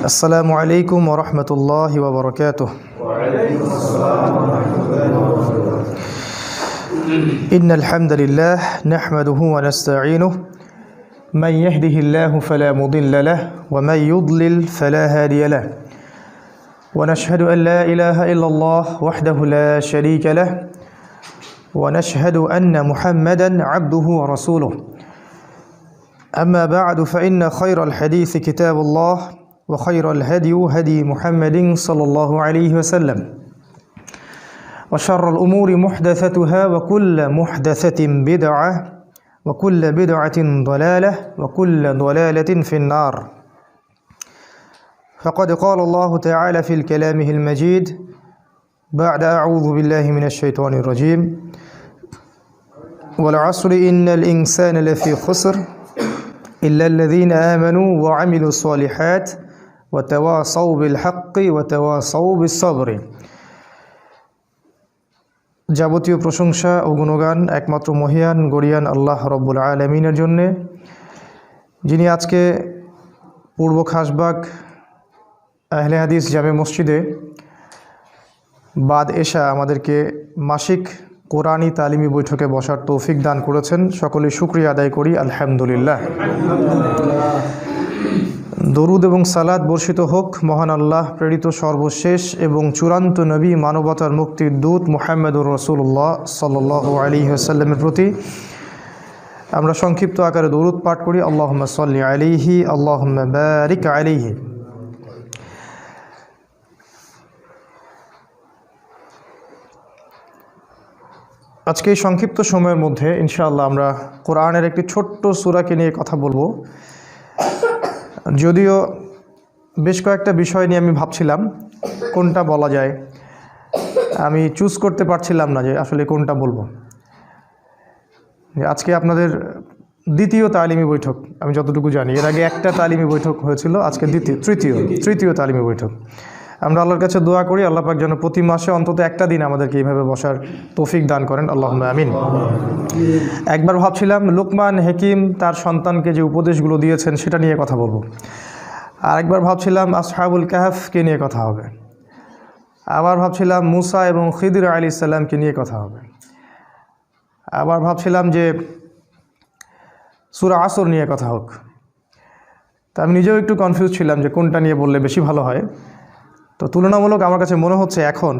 السلام عليكم ورحمة الله وبركاته. وعليكم السلام ورحمة الله وبركاته. إن الحمد لله نحمده ونستعينه من يهده الله فلا مضل له ومن يضلل فلا هادي له ونشهد أن لا إله إلا الله وحده لا شريك له ونشهد أن محمدا عبده ورسوله. أما بعد فإن خير الحديث كتاب الله وخير الهدي هدي محمد صلى الله عليه وسلم وشر الأمور محدثتها وكل محدثة بدعة وكل بدعة ضلالة وكل ضلالة في النار. فقد قال الله تعالى في كلامه المجيد بعد أعوذ بالله من الشيطان الرجيم والعصر إن الإنسان لفي خسر إلا الذين آمنوا وعملوا الصالحات وتواصوا بالحق وتواصوا بالصبر. যাবতীয় প্রশংসা ও গুণগান একমাত্র মহিয়ান গরিয়ান আল্লাহ রব্বুল আলামিনের জন্য, যিনি আজকে পূর্ব খাসবাগ আহলে হাদিস জামে মসজিদে বাদ এশা আমাদেরকে মাসিক কোরআনী তালিমি বৈঠকে বসার তৌফিক দান করেছেন। সকলে শুকরিয়া আদায় করি আলহামদুলিল্লাহ। দরুদ এবং সালাত বর্ষিত হোক মহান আল্লাহ প্রেরিত সর্বশেষ এবং চূড়ান্ত নবী মানবতার মুক্তির দূত মুহাম্মদুর রাসূলুল্লাহ সাল্লাল্লাহু আলাইহি ওয়াসাল্লামের প্রতি। আমরা সংক্ষিপ্ত আকারে দরুদ পাঠ করি, আল্লাহুম্মা সাল্লি আলাইহি আল্লাহুম্মা বারিক আলাইহি। আজকে এই সংক্ষিপ্ত সময়ের মধ্যে ইনশাআল্লাহ আমরা কোরআনের একটি ছোট্ট সূরাকে নিয়ে কথা বলবো। যদিও বেশ কয়েকটা বিষয় নিয়ে আমি ভাবছিলাম কোনটা বলা যায়, আমি চুজ করতে পারছিলাম না যে আসলে কোনটা বলবো। আজকে আপনাদের দ্বিতীয় তালিমি বৈঠক, আমি যতটুকু জানি। এর আগে একটা তালিমি বৈঠক হয়েছিল, আজকে তৃতীয় তালিমি বৈঠক। আমরা আল্লাহর কাছে দোয়া করি আল্লাহ পাক যেন প্রতি মাসে অন্তত একটা দিন আমাদেরকে এইভাবে বসার তৌফিক দান করেন, আল্লাহুম্মা আমিন। একবার ভাবছিলাম লুকমান হাকিম তার সন্তানকে যে উপদেশগুলো দিয়েছেন সেটা নিয়ে কথা বলবো। আরেকবার ভাবছিলাম আসহাবুল কাহফকে নিয়ে কথা হবে। আবার ভাবছিলাম মুসা এবং খিদির আলাইহিস সালামকে নিয়ে কথা হবে। আবার ভাবছিলাম যে সূরা আসর নিয়ে কথা হোক। তা আমি নিজেও একটু কনফিউজ ছিলাম যে কোনটা নিয়ে বললে বেশি ভালো হয়। তো তুলনামূলক আমার কাছে মনে হচ্ছে এখন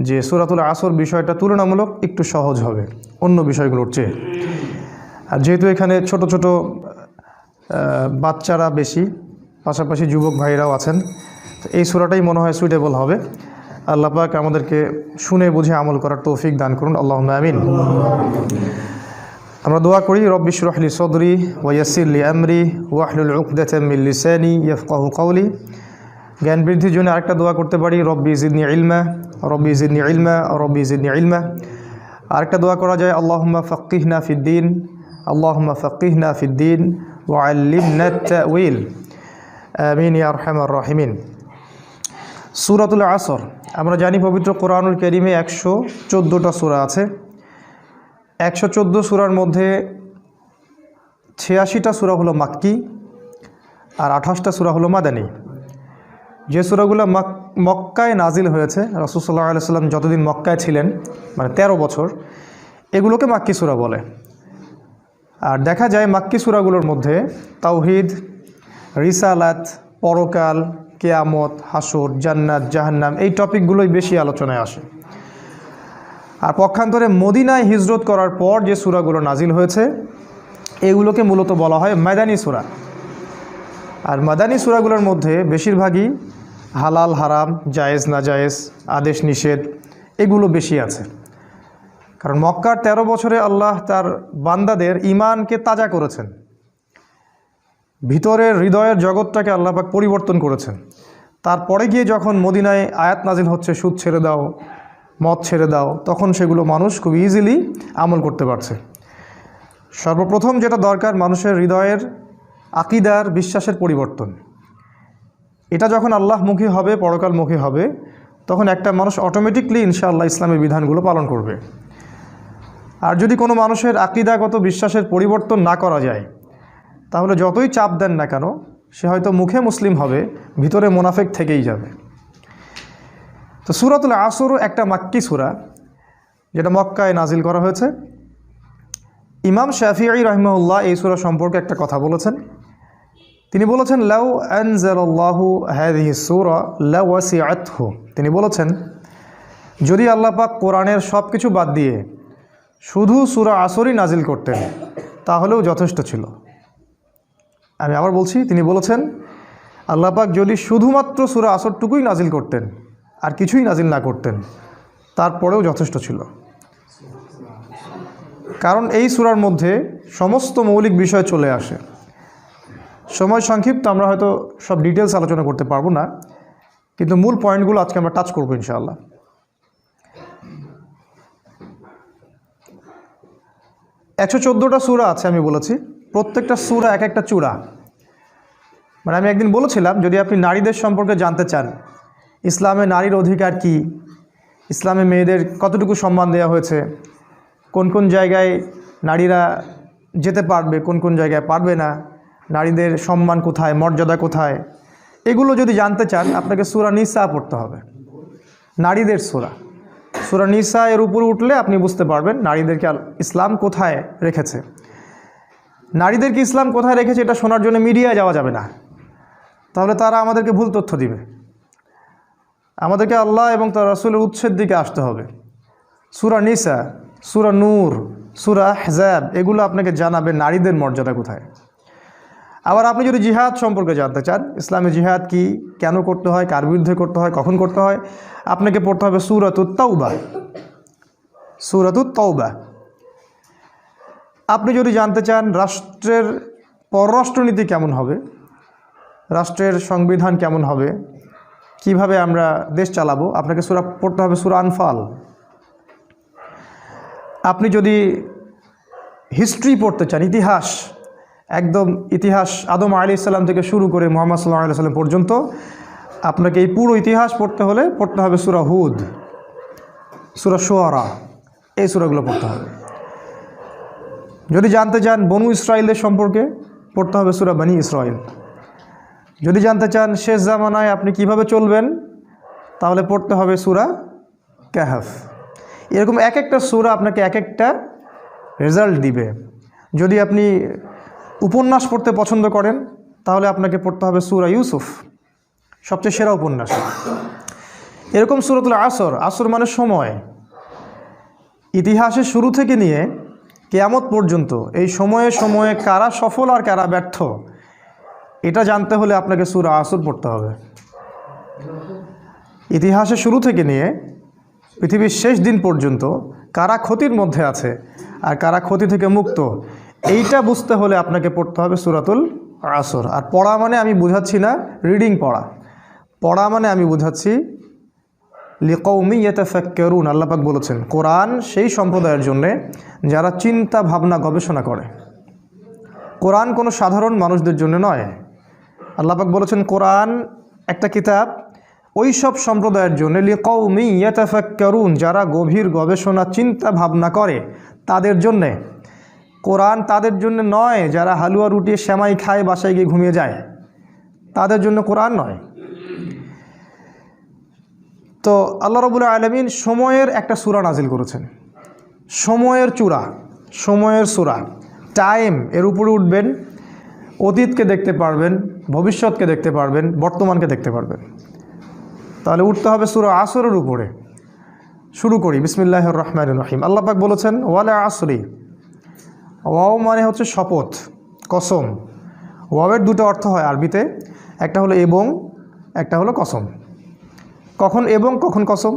যে সূরাতুল আসর বিষয়টা তুলনামূলক একটু সহজ হবে অন্য বিষয়গুলোর চেয়ে। আর যেহেতু এখানে ছোট ছোট বাচ্চারা বেশি, পাশাপাশি যুবক ভাইরাও আছেন, তো এই সূরাটাই মনে হয় সুইটেবল হবে। আল্লাহ পাক আমাদেরকে শুনে বুঝে আমল করার তৌফিক দান করুন, আল্লাহুম্মা আমিন। আমরা দোয়া করি রব্বি ইশরাহ লি সাদরি ওয়া ইয়াসসির লি আমরি ওয়াহলুল উকদাতাম মিন লিসানি ইয়াফকাহু কওলি। জ্ঞান বৃদ্ধির জন্য আরেকটা দোয়া করতে পারি রব্বি জিদনি ইলমা রব্বি জিদনি ইলমা রব্বি জিদনি ইলমা। আরেকটা দোয়া করা যায় আল্লাহুম্মা ফাক্কিহনা ফিদ্দিন আল্লাহুম্মা ফাক্কিহনা ফিদ্দিন ওয়া আল্লিমনা তা'উইল আমিন ইয়া আরহামার রাহিমিন। সূরাতুল আসর, আমরা জানি পবিত্র কোরআনুল কারীমে 114টা সূরা আছে। 114 সূরার মধ্যে 86টা সূরা হলো মাক্কি আর 28টা সূরা হলো মাদানী। যে সূরাগুলো মক্কায় নাজিল হয়েছে, রাসূল সাল্লাল্লাহু আলাইহি ওয়াসাল্লাম যতদিন মক্কায় ছিলেন, মানে 13 বছর, এগুলোকে মাক্কি সূরা বলে। আর দেখা যায় মাক্কি সূরাগুলোর মধ্যে তাওহীদ, রিসালাত, পরকাল, কিয়ামত, হাসর, জান্নাত, জাহান্নাম এই টপিকগুলোই বেশি আলোচনায় আসে। আর পক্ষান্তরে মদিনায় হিজরত করার পর যে সূরাগুলো নাজিল হয়েছে এগুলোকে মূলত বলা হয় মাদানী সূরা। আর মাদানী সূরাগুলোর মধ্যে বেশিরভাগই হালাল হারাম, জায়েজ না জায়েজ, আদেশ নিষেধ এগুলো বেশি আছে। কারণ মক্কার 13 বছরে আল্লাহ তার বান্দাদের ঈমানকে তাজা করেছেন, ভিতরের হৃদয়ের জগৎটাকে আল্লাহ পাক পরিবর্তন করেছেন। তারপরে গিয়ে যখন মদিনায় আয়াত নাজিল হচ্ছে সুদ ছেড়ে দাও, মদ ছেড়ে দাও, তখন সেগুলো মানুষ খুব ইজিলি আমল করতে পারছে। সর্বপ্রথম যেটা দরকার মানুষের হৃদয়ের আকিদার, বিশ্বাসের পরিবর্তন। এটা যখন আল্লাহমুখী হবে, পরকালমুখী হবে, তখন একটা মানুষ অটোমেটিকলি ইনশাআল্লাহ ইসলামের বিধানগুলো পালন করবে। আর যদি কোনো মানুষের আকিদাগত বিশ্বাসের পরিবর্তন না করা যায়, তাহলে যতই চাপ দেন না কেন সে হয়তো মুখে মুসলিম হবে, ভিতরে মুনাফিক থেকেই যাবে। তো সূরাতুল আসর একটা মাক্কি সূরা, যেটা মক্কায় নাজিল করা হয়েছে। ইমাম শাফিঈ রাহিমাহুল্লাহ এই সূরা সম্পর্কে একটা কথা বলেছেন। তিনি বলেছেন, লাউ আনজালাল্লাহু হাযিহি সূরা লাওয়াসিআতহু। তিনি বলেছেন, যদি আল্লাহ পাক কোরআনের সব কিছু বাদ দিয়ে শুধু সূরা আসরই নাজিল করতেন তাহলেও যথেষ্ট ছিল। আমি আবার বলছি, তিনি বলেছেন আল্লাহ পাক যদি শুধুমাত্র সূরা আসরটুকুই নাজিল করতেন আর কিছুই নাজিল না করতেন তারপরেও যথেষ্ট ছিল। কারণ এই সূরার মধ্যে সমস্ত মৌলিক বিষয় চলে আসে। সময় সংক্ষিপ্ত, আমরা হয়তো সব ডিটেলস আলোচনা করতে পারবো না, কিন্তু মূল পয়েন্টগুলো আজকে আমরা টাচ করবো ইনশাআল্লাহ। 114টা সূরা আছে আমি বলেছি, প্রত্যেকটা সূরা এক একটা চূড়া। মানে আমি একদিন বলেছিলাম, যদি আপনি নারীদের সম্পর্কে জানতে চান, ইসলামে নারীর অধিকার কি, ইসলামে মেয়েদের কতটুকু সম্মান দেওয়া হয়েছে, কোন কোন জায়গায় নারীরা যেতে পারবে, কোন কোন জায়গায় পারবে না, নারীদের সম্মান কোথায়, মর্যাদা কোথায়, এগুলো যদি জানতে চান আপনাকে সূরা নিসা পড়তে হবে। নারীদের সূরা, সূরা নিসা এর উপরে উঠলে আপনি বুঝতে পারবেন নারীদেরকে ইসলাম কোথায় রেখেছে। নারীদেরকে ইসলাম কোথায় রেখেছে এটা শোনার জন্য মিডিয়ায় যাওয়া যাবে না, তাহলে তারা আমাদেরকে ভুল তথ্য দিবে। আমাদেরকে আল্লাহ এবং তার রাসূলের উৎসের দিকে আসতে হবে। সূরা নিসা, সূরা নূর, সূরা আহজাব এগুলো আপনাকে জানাবে নারীদের মর্যাদা কোথায়। আবার আপনি যদি জিহাদ সম্পর্কে জানতে চান, ইসলামে জিহাদ কি, কেন করতে হয়, কার বিরুদ্ধে করতে হয়, কখন করতে হয়, আপনাকে পড়তে হবে সূরাতুত তাওবা। সূরাতুত তাওবা। আপনি যদি জানতে চান রাষ্ট্রের পররাষ্ট্রনীতি কেমন হবে, রাষ্ট্রের সংবিধান কেমন হবে, কিভাবে আমরা দেশ চালাবো, আপনাকে সূরা পড়তে হবে সূরা আনফাল। আপনি যদি হিস্ট্রি পড়তে চান, ইতিহাস, একদম ইতিহাস আদম আলাইহিস সালাম থেকে শুরু করে মুহাম্মদ সাল্লাল্লাহু আলাইহি সাল্লাম পর্যন্ত আপনাকে এই পুরো ইতিহাস পড়তে হলে পড়তে হবে সূরা হুদ, সূরা শুআরা, এই সূরাগুলো পড়তে হবে। যদি জানতে চান বনু ইসরাইলদের সম্পর্কে পড়তে হবে সূরা বনী ইসরাইল। যদি জানতে চান শেষ জামানায় আপনি কিভাবে চলবেন তাহলে পড়তে হবে সূরা কাহফ। এরকম এক একটা সূরা আপনাকে এক একটা রেজাল্ট দিবে। যদি আপনি উপন্যাস পড়তে পছন্দ করেন তাহলে আপনাকে পড়তে হবে সূরা ইউসুফ, সবচেয়ে সেরা উপন্যাস। এরকম সূরাতুল আসর, আসর মানে সময়, ইতিহাসের শুরু থেকে নিয়ে কিয়ামত পর্যন্ত এই সময়ে সময়ে কারা সফল আর কারা ব্যর্থ এটা জানতে হলে আপনাকে সূরা আসর পড়তে হবে। ইতিহাসের শুরু থেকে নিয়ে পৃথিবীর শেষ দিন পর্যন্ত কারা ক্ষতির মধ্যে আছে আর কারা ক্ষতি থেকে মুক্ত, এইটা বুঝতে হলে আপনাকে পড়তে হবে সূরাতুল আসর। আর পড়া মানে আমি বুঝাচ্ছি না রিডিং পড়া, পড়া মানে আমি বুঝাচ্ছি লিকাউমি ইয়াতাফাক্কারুন। আল্লাহ পাক বলেছেন কোরআন সেই সম্প্রদায়ের জন্যে যারা চিন্তা ভাবনা গবেষণা করে। কোরআন কোনো সাধারণ মানুষদের জন্য নয়। আল্লাহ পাক বলেছেন কোরআন একটা কিতাব ওই সব সম্প্রদায়ের জন্য, লিকাউমি ইয়াতাফাক্কারুন, যারা গভীর গবেষণা চিন্তা ভাবনা করে তাদের জন্যে। কোরআন তাদের জন্য নয় যারা হালুয়া রুটি সেমাই খায় বাসায় গিয়ে ঘুমিয়ে যায়, তাদের জন্য কোরআন নয়। তো আল্লাহ রাব্বুল আলামিন সময়ের একটা সূরা নাজিল করেছেন, সময়ের চূড়া, সময়ের সূরা। টাইম, এর উপরে উঠবেন, অতীতকে দেখতে পারবেন, ভবিষ্যৎকে দেখতে পারবেন, বর্তমানকে দেখতে পারবেন। তাহলে উঠতে হবে সূরা আসরের উপরে। শুরু করি, বিসমিল্লাহির রহমানির রহিম। আল্লাহ পাক বলেছেন ওয়াল আসরি। ওয়াও মানে হচ্ছে শপথ, কসম। ওয়াওয়ের দুটো অর্থ হয় আরবিতে, একটা হলো এবং, একটা হলো কসম। কখন এবং কখন কসম?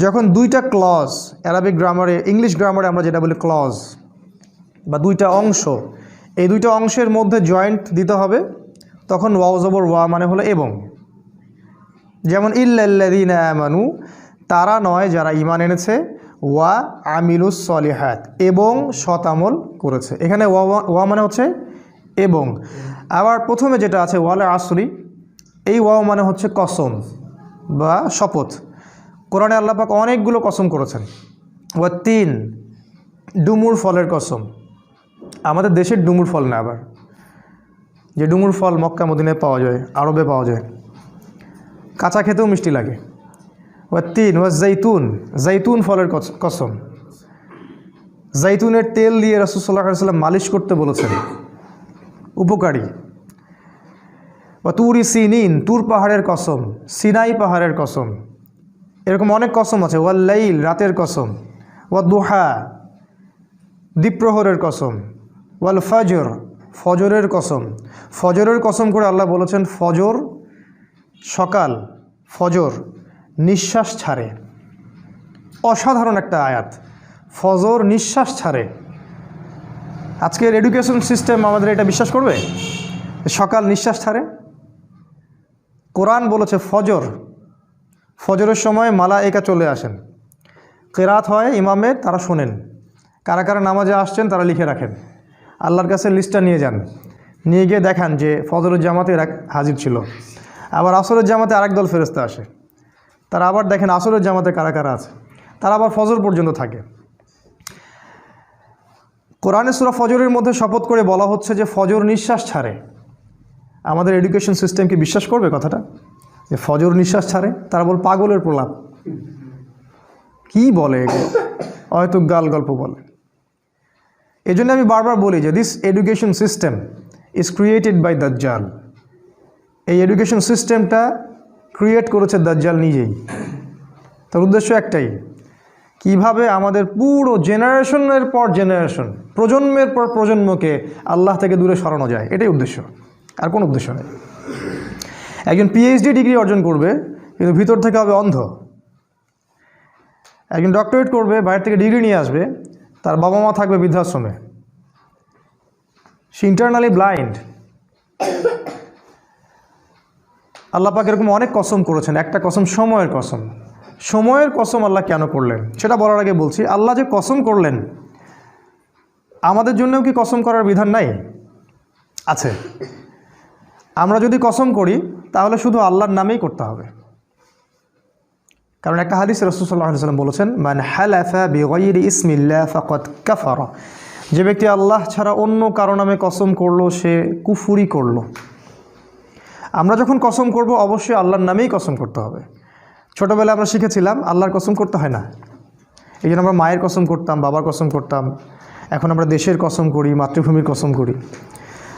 যখন দুইটা ক্লজ, অ্যারাবিক গ্রামারে, ইংলিশ গ্রামারে আমরা যেটা বলি ক্লজ, বা দুইটা অংশ, এই দুইটা অংশের মধ্যে জয়েন্ট দিতে হবে, তখন ওয়াও জবর ওয়া মানে হলো এবং। যেমন ইল্লাল্লাযীনা আমানু, তারা নয় যারা ঈমান এনেছে, ওয়া আমিলুস সলিহাত, এবং সৎ আমল করেছে। এখানে ওয়া মানে হচ্ছে এবং। আবার প্রথমে যেটা আছে ওয়াল আসরি, এই ওয়াও মানে হচ্ছে কসম বা শপথ। কোরআনে আল্লাহ পাক অনেকগুলো কসম করেছেন। ওয়া তিন, ডুমুর ফলের কসম। আমাদের দেশের ডুমুর ফল না, আবার যে ডুমুর ফল মক্কা মদিনায় পাওয়া যায়, আরবে পাওয়া যায়, কাঁচা খেতেও মিষ্টি লাগে। ওয়াত্তিন ওয়াজ্জাইতুন, জাইতুন ফলের কসম। জাইতুনের তেল দিয়ে রাসূল সাল্লাল্লাহু আলাইহি ওয়াসাল্লাম মালিশ করতে বলেছেন, উপকারী। ওয়া তুরি সিনিন, তুর পাহাড়ের কসম, সিনাই পাহাড়ের কসম। এরকম অনেক কসম আছে। ওয়াল লাইল, রাতের কসম। ওয়া দুহা, দ্বীপ্রহরের কসম। ওয়াল ফজর, ফজরের কসম। ফজরের কসম করে আল্লাহ বলেছেন ফজর, সকাল, ফজর নিঃশ্বাস ছাড়ে। অসাধারণ একটা আয়াত, ফজর নিঃশ্বাস ছাড়ে। আজকের এডুকেশন সিস্টেম আমাদের এটা বিশ্বাস করবে? সকাল নিঃশ্বাস ছাড়ে। কোরআন বলেছে ফজর, ফজরের সময় মালায়েকা চলে আসেন, কেরাত হয় ইমামের, তারা শোনেন। কারা কারা নামাজে আসছেন তারা লিখে রাখেন, আল্লাহর কাছে লিস্টটা নিয়ে যান, নিয়ে গিয়ে দেখান যে ফজরের জামাতে হাজির ছিল। আবার আসরের জামাতে আরেক দল ফেরেশতা আসে, তারা আবার দেখেন আসরের জামাতে কারা কারা আছে, তারা আবার ফজর পর্যন্ত থাকে। কোরআনে সূরা ফজরের মধ্যে শপথ করে বলা হচ্ছে যে ফজর নিঃশ্বাস ছাড়ে। আমাদের এডুকেশন সিস্টেম কি বিশ্বাস করবে কথাটা, যে ফজর নিঃশ্বাস ছাড়ে? তারা বল পাগলের প্রলাপ, কি বলে এগুলো, হয়তো গাল গল্প বলে। এই জন্য আমি বারবার বলি যে this education system is created by দাজ্জাল। এই এডুকেশন সিস্টেমটা ক্রিয়েট করেছে দাজ্জাল নিজেই। তার উদ্দেশ্য একটাই, কিভাবে আমাদের পুরো জেনারেশনের পর জেনারেশন, প্রজন্মের পর প্রজন্মকে আল্লাহ থেকে দূরে সরানো যায়, এটাই উদ্দেশ্য, আর কোনো উদ্দেশ্য নেই। একজন পিএইচডি ডিগ্রি অর্জন করবে কিন্তু ভিতর থেকে হবে অন্ধ। একজন ডক্টরেট করবে, বাইরে থেকে ডিগ্রি নিয়ে আসবে, তার বাবা মা থাকবে বৃদ্ধাশ্রমে, সে ইন্টারনালি ব্লাইন্ড। আল্লাহ পাক এরকম অনেক কসম করেছেন, একটা কসম সময়ের কসম। সময়ের কসম আল্লাহ কেন করলেন সেটা বলার আগে বলছি, আল্লাহ যে কসম করলেন, আমাদের জন্যও কি কসম করার বিধান নাই? আছে। আমরা যদি কসম করি তাহলে শুধু আল্লাহর নামেই করতে হবে। কারণ একটা হাদিস রাসূল সাল্লাল্লাহু আলাইহি ওয়াসাল্লাম বলেছেন, মান হালাফা বিগাইরি ইসমিল্লাহ ফাকাদ কাফারা, যে ব্যক্তি আল্লাহ ছাড়া অন্য কারো নামে কসম করলো সে কুফরি করলো। আমরা যখন কসম করব অবশ্যই আল্লাহর নামেই কসম করতে হবে। ছোটোবেলায় আমরা শিখেছিলাম আল্লাহর কসম করতে হয় না, এই জন্য আমরা মায়ের কসম করতাম, বাবার কসম করতাম। এখন আমরা দেশের কসম করি, মাতৃভূমির কসম করি।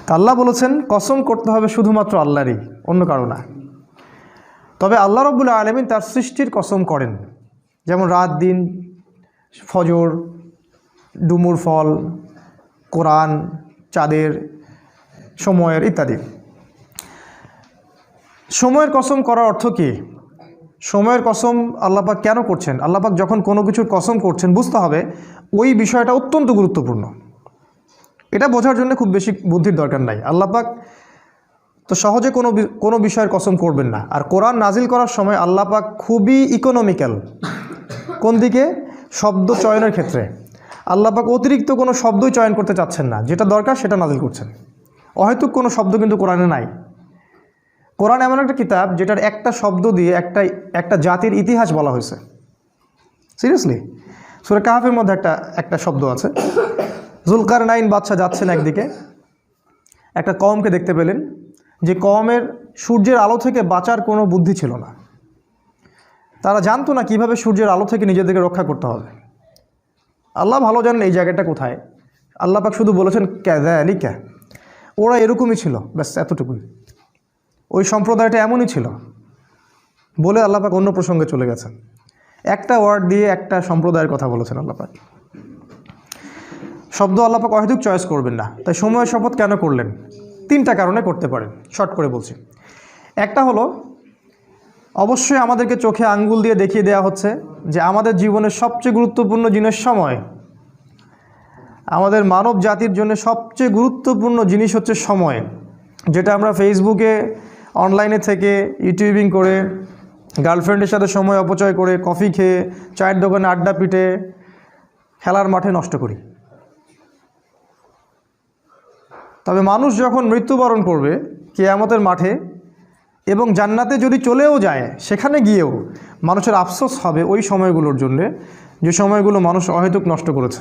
তা আল্লাহ বলেছেন কসম করতে হবে শুধুমাত্র আল্লাহরই, অন্য কারো না। তবে আল্লাহ রাব্বুল আলামিন তার সৃষ্টির কসম করেন, যেমন রাত দিন, ফজর, ডুমুর ফল, কোরআন, চাঁদের, সময়ের ইত্যাদি। সময়ের কসম করার অর্থ কী? সময়ের কসম আল্লাহ পাক কেন করছেন? আল্লাহ পাক যখন কোনো কিছুর কসম করছেন বুঝতে হবে ওই বিষয়টা অত্যন্ত গুরুত্বপূর্ণ। এটা বোঝার জন্য খুব বেশি বুদ্ধির দরকার নাই। আল্লাহ পাক তো সহজে কোনো বিষয়ের কসম করবেন না। আর কোরআন নাজিল করার সময় আল্লাহ পাক খুবই ইকোনমিক্যাল। কোন দিকে? শব্দ চয়নের ক্ষেত্রে আল্লাহ পাক অতিরিক্ত কোনো শব্দই চয়ন করতে চাচ্ছেন না, যেটা দরকার সেটা নাজিল করছেন। অহেতুক কোনো শব্দ কিন্তু কোরআনে নাই। কোরআন এমন একটা কিতাব যেটার একটা শব্দ দিয়ে একটা জাতির ইতিহাস বলা হয়েছে। সিরিয়াসলি, সূরা কাহফের মধ্যে একটা শব্দ আছে। জুলকারনাইন বাদশা যাচ্ছেন একদিকে, একটা কওমকে দেখতে পেলেন যে কওমের সূর্যের আলো থেকে বাঁচার কোনো বুদ্ধি ছিল না। তারা জানতো না কিভাবে সূর্যের আলো থেকে নিজেদেরকে রক্ষা করতে হবে। আল্লাহ ভালো জানেন এই জায়গাটা কোথায়। আল্লাহ পাক শুধু বলেছেন ক্যাযালিকা, ওরা এরকমই ছিল, ব্যাস এতটুকুই। ওই সম্প্রদায়টা এমনই ছিল বলে আল্লাহ পাক অন্য প্রসঙ্গে চলে গেছেন। একটা ওয়ার্ড দিয়ে একটা সম্প্রদায়ের কথা বলেছেন আল্লাহ পাক। শব্দ আল্লাহ পাক অহেতুক চয়েস করবেন না। তাই সময়ের শপথ কেন করলেন? 3টা কারণে করতে পারেন, শর্ট করে বলছি। একটা হলো, অবশ্যই আমাদেরকে চোখে আঙ্গুল দিয়ে দেখিয়ে দেওয়া হচ্ছে যে আমাদের জীবনের সবচেয়ে গুরুত্বপূর্ণ জিনিস সময়। আমাদের মানব জাতির জন্য সবচেয়ে গুরুত্বপূর্ণ জিনিস হচ্ছে সময়, যেটা আমরা ফেসবুকে, অনলাইনে থেকে, ইউটিউবিং করে, গার্লফ্রেন্ডের সাথে সময় অপচয় করে, কফি খেয়ে, চায়ের দোকানে আড্ডা পিটে, খেলার মাঠে নষ্ট করি। তবে মানুষ যখন মৃত্যুবরণ করবে কিয়ামতের মাঠে এবং জান্নাতে যদি চলেও যায়, সেখানে গিয়েও মানুষের আফসোস হবে ওই সময়গুলোর জন্যে যে সময়গুলো মানুষ অহেতুক নষ্ট করেছে,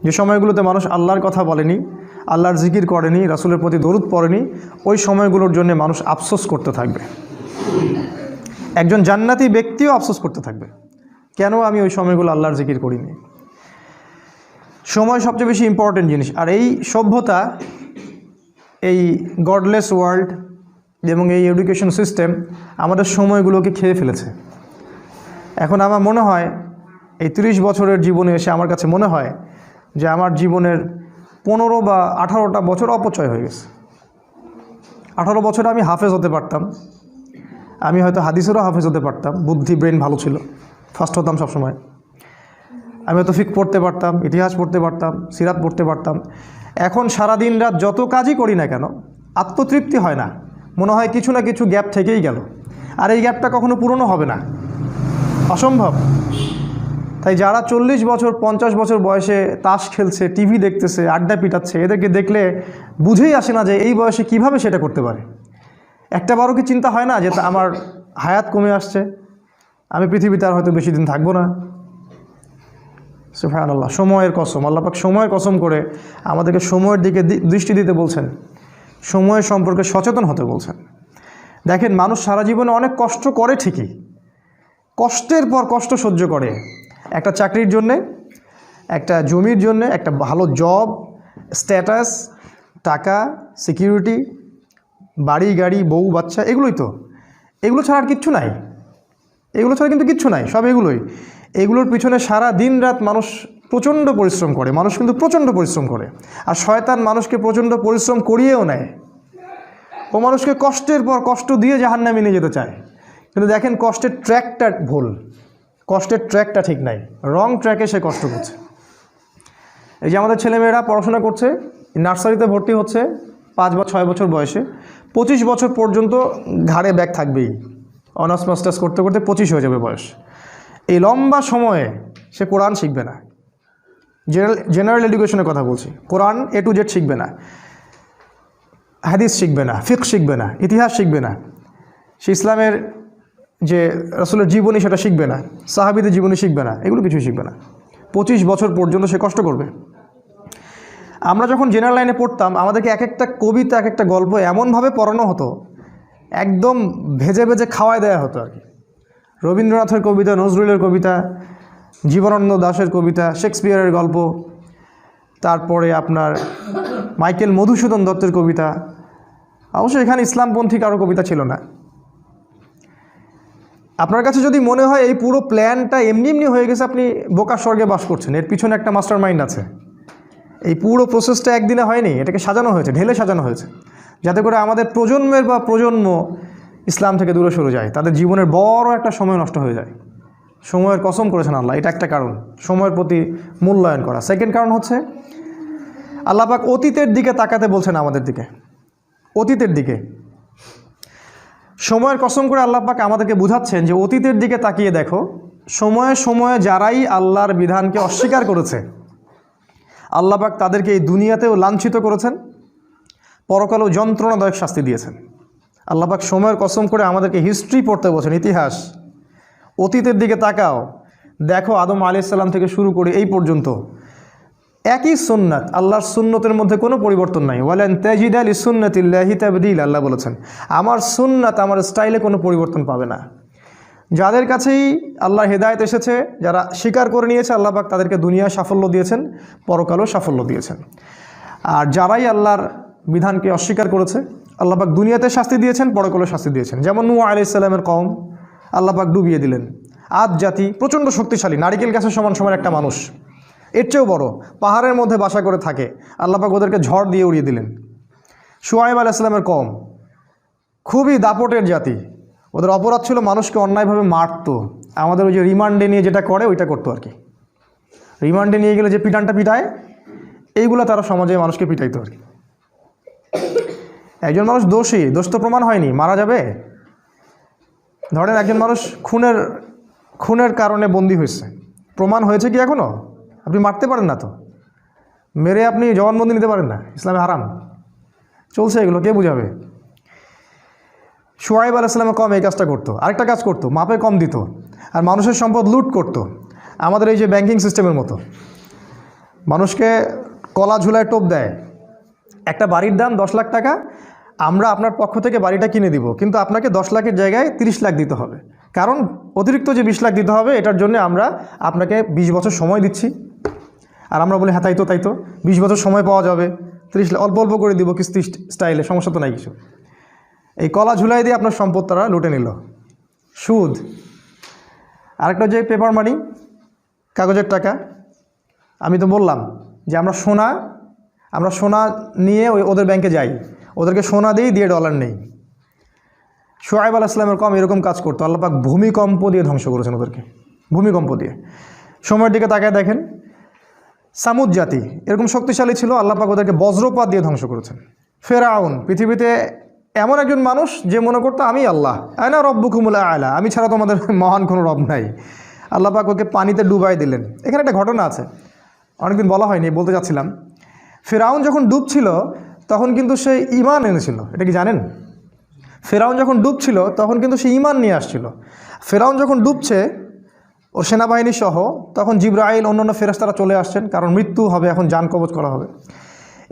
যে সময়গুলোতে মানুষ আল্লাহর কথা বলেনি, আল্লাহর জিকির করেনি, রাসূলের প্রতি দরুদ পড়েনি, ওই সময়গুলোর জন্য মানুষ আফসোস করতে থাকবে। একজন জান্নাতি ব্যক্তিও আফসোস করতে থাকবে, কেন আমি ওই সময়গুলো আল্লাহর জিকির করিনি। সময় সবচেয়ে বেশি ইম্পর্টেন্ট জিনিস। আর এই সভ্যতা, এই গডলেস ওয়ার্ল্ড এবং এই এডুকেশন সিস্টেম আমাদের সময়গুলোকে খেয়ে ফেলেছে। এখন আমার মনে হয় এই 30 বছরের জীবনে এসে আমার কাছে মনে হয় যে আমার জীবনের 15 বা 18টা বছর অপচয় হয়ে গেছে। 18 বছরে আমি হাফেজ হতে পারতাম, আমি হয়তো হাদিসেরও হাফেজ হতে পারতাম, বুদ্ধি ব্রেন ভালো ছিল, ফার্স্ট হতাম সবসময়। আমি হয়তো ফিক পড়তে পারতাম, ইতিহাস পড়তে পারতাম, সিরাত পড়তে পারতাম। এখন সারা দিন রাত যত কাজই করি না কেন আত্মতৃপ্তি হয় না, মনে হয় কিছু না কিছু গ্যাপ থেকেই গেল, আর এই গ্যাপটা কখনো পূরণও হবে না, অসম্ভব। তাই যারা 40 বছর 50 বছর বয়সে তাস খেলছে, টিভি দেখতেছে, আড্ডা পিটাচ্ছে, এদেরকে দেখলে বুঝেই আসে না যে এই বয়সে কিভাবে সেটা করতে পারে। একটা বারও কি চিন্তা হয় না যে আমার হায়াত কমে আসছে, আমি পৃথিবীতে আর হয়তো বেশি দিন থাকবো না। সুবহানাল্লাহ, সময়ের কসম, আল্লাহ পাক সময়ের কসম করে আমাদেরকে সময়ের দিকে দৃষ্টি দিতে বলছেন, সময় সম্পর্কে সচেতন হতে বলছেন। দেখেন, মানুষ সারা জীবনে অনেক কষ্ট করে ঠিকই, কষ্টের পর কষ্ট সহ্য করে, একটা চাকরির জন্যে, একটা জমির জন্যে, একটা ভালো জব, স্ট্যাটাস, টাকা, সিকিউরিটি, বাড়ি গাড়ি, বউ বাচ্চা, এগুলোই তো। এগুলো ছাড়া আর কিচ্ছু নাই, এগুলো ছাড়া কিন্তু কিচ্ছু নাই, সব এগুলোই। এগুলোর পিছনে সারা দিন রাত মানুষ প্রচণ্ড পরিশ্রম করে, মানুষ কিন্তু প্রচণ্ড পরিশ্রম করে। আর শয়তান মানুষকে প্রচণ্ড পরিশ্রম করিয়েও নেয়, ও মানুষকে কষ্টের পর কষ্ট দিয়ে জাহান্নামে নিয়ে যেতে চায়। কিন্তু দেখেন, কষ্টের ট্র্যাকটা ভুল, কষ্টের ট্র্যাকটা ঠিক নাই, রং ট্র্যাকে সে কষ্ট করছে। এই যে আমাদের ছেলেমেয়েরা পড়াশোনা করছে, নার্সারিতে ভর্তি হচ্ছে 5 বা 6 বছর বয়সে, 25 বছর পর্যন্ত ঘাড়ে ব্যাগ থাকবেই, অনার্স মাস্টার্স করতে করতে 25 হয়ে যাবে বয়স। এই লম্বা সময়ে সে কোরআন শিখবে না, জেনারেল এডুকেশনের কথা বলছি, কোরআন A to Z শিখবে না, হাদিস শিখবে না, ফিকহ শিখবে না, ইতিহাস শিখবে না, সে ইসলামের যে রাসূলের জীবনী সেটা শিখবে না, সাহাবীদের জীবনী শিখবে না, এগুলো কিছুই শিখবে না। 25 বছর পর্যন্ত সে কষ্ট করবে। আমরা যখন জেনারেল লাইনে পড়তাম, আমাদেরকে এক একটা কবিতা, এক একটা গল্প এমনভাবে পড়ানো হতো, একদম ভেজে ভেজে খাওয়াই দেওয়া হতো আর কি। রবীন্দ্রনাথের কবিতা, নজরুলের কবিতা, জীবনানন্দ দাশের কবিতা, শেক্সপিয়ারের গল্প, তারপরে আপনার মাইকেল মধুসূদন দত্তের কবিতা। অবশ্য এখানে ইসলামপন্থী কারো কবিতা ছিল না। আপনার কাছে যদি মনে হয় এই পুরো প্ল্যানটা এমনি এমনি হয়ে গেছে, আপনি বোকা স্বর্গে বাস করছেন, এর পিছনে একটা মাস্টার মাইন্ড আছে। এই পুরো প্রসেসটা একদিনে হয়নি, এটাকে সাজানো হয়েছে, ঢেলে সাজানো হয়েছে, যাতে করে আমাদের প্রজন্মের বা প্রজন্ম ইসলাম থেকে দূরে সরে যায়, তাদের জীবনের বড় একটা সময় নষ্ট হয়ে যায়। সময়ের কসম করেছেন আল্লাহ, এটা একটা কারণ, সময়ের প্রতি মূল্যায়ন করা। সেকেন্ড কারণ হচ্ছে আল্লাহ পাক অতীতের দিকে তাকাতে বলছেন আমাদের দিকে, অতীতের দিকে। সময়ের কসম করে আল্লাহ পাক আমাদেরকে বুঝাচ্ছেন যে অতীতের দিকে তাকিয়ে দেখো, সময়ে সময়ে যারাই আল্লাহর বিধানকে অস্বীকার করেছে, আল্লাহ পাক তাদেরকে এই দুনিয়াতেও লাঞ্ছিত করেছেন, পরকালেও যন্ত্রণাদায়ক শাস্তি দিয়েছেন। আল্লাহ পাক সময়ের কসম করে আমাদেরকে হিস্ট্রি পড়তে বলছেন, ইতিহাস। অতীতের দিকে তাকাও, দেখো আদম আলাইহিস সালাম থেকে শুরু করে এই পর্যন্ত একই সুন্নাত, আল্লাহর সুন্নতের মধ্যে কোনো পরিবর্তন নাই। ওয়ালান তাজিদা লিসুন্নাতিল্লাহি তাবদীল, আল্লাহ বলেছেন আমার সুন্নাত, আমার স্টাইলে কোনো পরিবর্তন পাবে না। যাদের কাছেই আল্লাহর হেদায়েত এসেছে, যারা স্বীকার করে নিয়েছে, আল্লাহ পাক তাদেরকে দুনিয়ায় সাফল্য দিয়েছেন, পরকালেও সাফল্য দিয়েছেন। আর যারাই আল্লাহর বিধানকে অস্বীকার করেছে, আল্লাহ পাক দুনিয়াতে শাস্তি দিয়েছেন, পরকালেও শাস্তি দিয়েছেন। যেমন নূহ আলাইহিস সালামের কওম, আল্লাহ পাক ডুবিয়ে দিলেন। আদ জাতি প্রচণ্ড শক্তিশালী, নারিকেল গাছের সমান সমান একটা মানুষ, এর চেয়েও বড়, পাহাড়ের মধ্যে বাসা করে থাকে, আল্লাহ পাক ওদেরকে ঝড় দিয়ে উড়িয়ে দিলেন। শুআয়ব আলাইহিস সালামের কওম খুবই দাপটের জাতি, ওদের অপরাধ ছিল মানুষকে অন্যায়ভাবে মারতো। আমাদের ওই যে রিমান্ডে নিয়ে যেটা করে ওইটা করতো আর কি, রিমান্ডে নিয়ে গেলে যে পিটানটা পিটায়, এইগুলো তারা সমাজে মানুষকে পিটাইতো আর কি। একজন মানুষ দোষী, দোষ তো প্রমাণ হয়নি, মারা যাবে। ধরেন একজন মানুষ খুনের কারণে বন্দী হয়েছে, প্রমাণ হয়েছে কি এখনও? আপনি মারতে পারেন না তো, মেরে আপনি জবানবন্দি নিতে পারেন না, ইসলামে হারাম। চলছে এগুলো, কে বুঝাবে? শুআয়ব আলাইহিস সালামের কম এই কাজটা করতো। আরেকটা কাজ করতো, মাপে কম দিত আর মানুষের সম্পদ লুট করতো। আমাদের এই যে ব্যাংকিং সিস্টেমের মতো, মানুষকে কলা ঝুলায় টোপ দেয়, একটা বাড়ির দাম 10 লাখ টাকা, আমরা আপনার পক্ষ থেকে বাড়িটা কিনে দিব, কিন্তু আপনাকে 10 লাখের জায়গায় 30 লাখ দিতে হবে। কারণ অতিরিক্ত যে 20 লাখ দিতে হবে এটার জন্য আমরা আপনাকে 20 বছর সময় দিচ্ছি। আর আমরা বলি হ্যাঁ তাই তো 20 বছর সময় পাওয়া যাবে, 30 লাখ অল্প অল্প করে দিব কিস্তি স্টাইলে, সমস্যা তো নাই কিছু। এই কলা ঝুলাই দিয়ে আপনার সম্পদ তারা লুটে নিল, সুদ। আরেকটা যে পেপার মানি, কাগজের টাকা। আমি তো বললাম যে আমরা সোনা নিয়ে ওদের ব্যাংকে যাই, ওদেরকে সোনা দিয়ে ডলার নেই। শুআয়ব আলাইহিস সালামের কওম এরকম কাজ করতো, আল্লাহ পাক ভূমিকম্প দিয়ে ধ্বংস করেছেন ওদেরকে, ভূমিকম্প দিয়ে। সময়ের দিকে তাকায় দেখেন, সামুদ জাতি এরকম শক্তিশালী ছিল, আল্লাহ পাক ওদেরকে বজ্রপাত দিয়ে ধ্বংস করেছেন। ফেরাউন পৃথিবীতে এমন একজন মানুষ যে মনে করতো আমি আল্লাহ, আনা রব্বুকুমুল আ'লা, আমি ছাড়া তোমাদের মহান কোনো রব নাই। আল্লাহ পাক ওকে পানিতে ডুবাই দিলেন। এখানে একটা ঘটনা আছে, অনেকদিন বলা হয়নি, বলতে চাচ্ছিলাম। ফেরাউন যখন ডুবছিল তখন কিন্তু সে ঈমান এনেছিল, এটা কি জানেন? ফেরাউন যখন ডুবছিল তখন কিন্তু সে ঈমান নিয়ে আসছিল। ফেরাউন যখন ডুবছে ওর সেনাবাহিনী সহ, তখন জিবরাইল অন্যান্য ফেরেশতারা চলে আসছেন, কারণ মৃত্যু হবে, এখন জান কবজ করা হবে।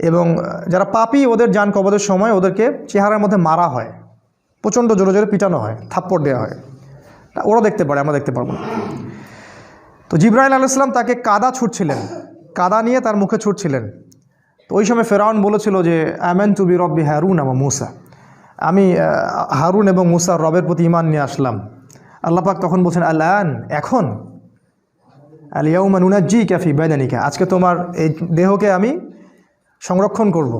এবং যারা পাপী ওদের জান কবজের সময় ওদেরকে চেহারার মধ্যে মারা হয়, প্রচণ্ড জোরে জোরে পিটানো হয়, থাপ্পড় দেওয়া হয়। ওরা দেখতে পারে, আমরা দেখতে পারবো না। তো জিবরাইল আলাইহিস সালাম তাকে কাদা ছুটছিলেন, কাদা নিয়ে তার মুখে ছুটছিলেন। তো ওই সময় ফেরাউন বলেছিল যে আমানতু বিরব্বি হারুন ওয়া মূসা, আমি হারুন এবং মূসার রবের প্রতি ঈমান নিয়ে আসলাম। আল্লাহ পাক তখন বলছেন আল-আন, এখন, আল ইয়াউমা নুনাজ্জিকা ফি বাদানিকা, আজকে তোমার এই দেহকে আমি সংরক্ষণ করব,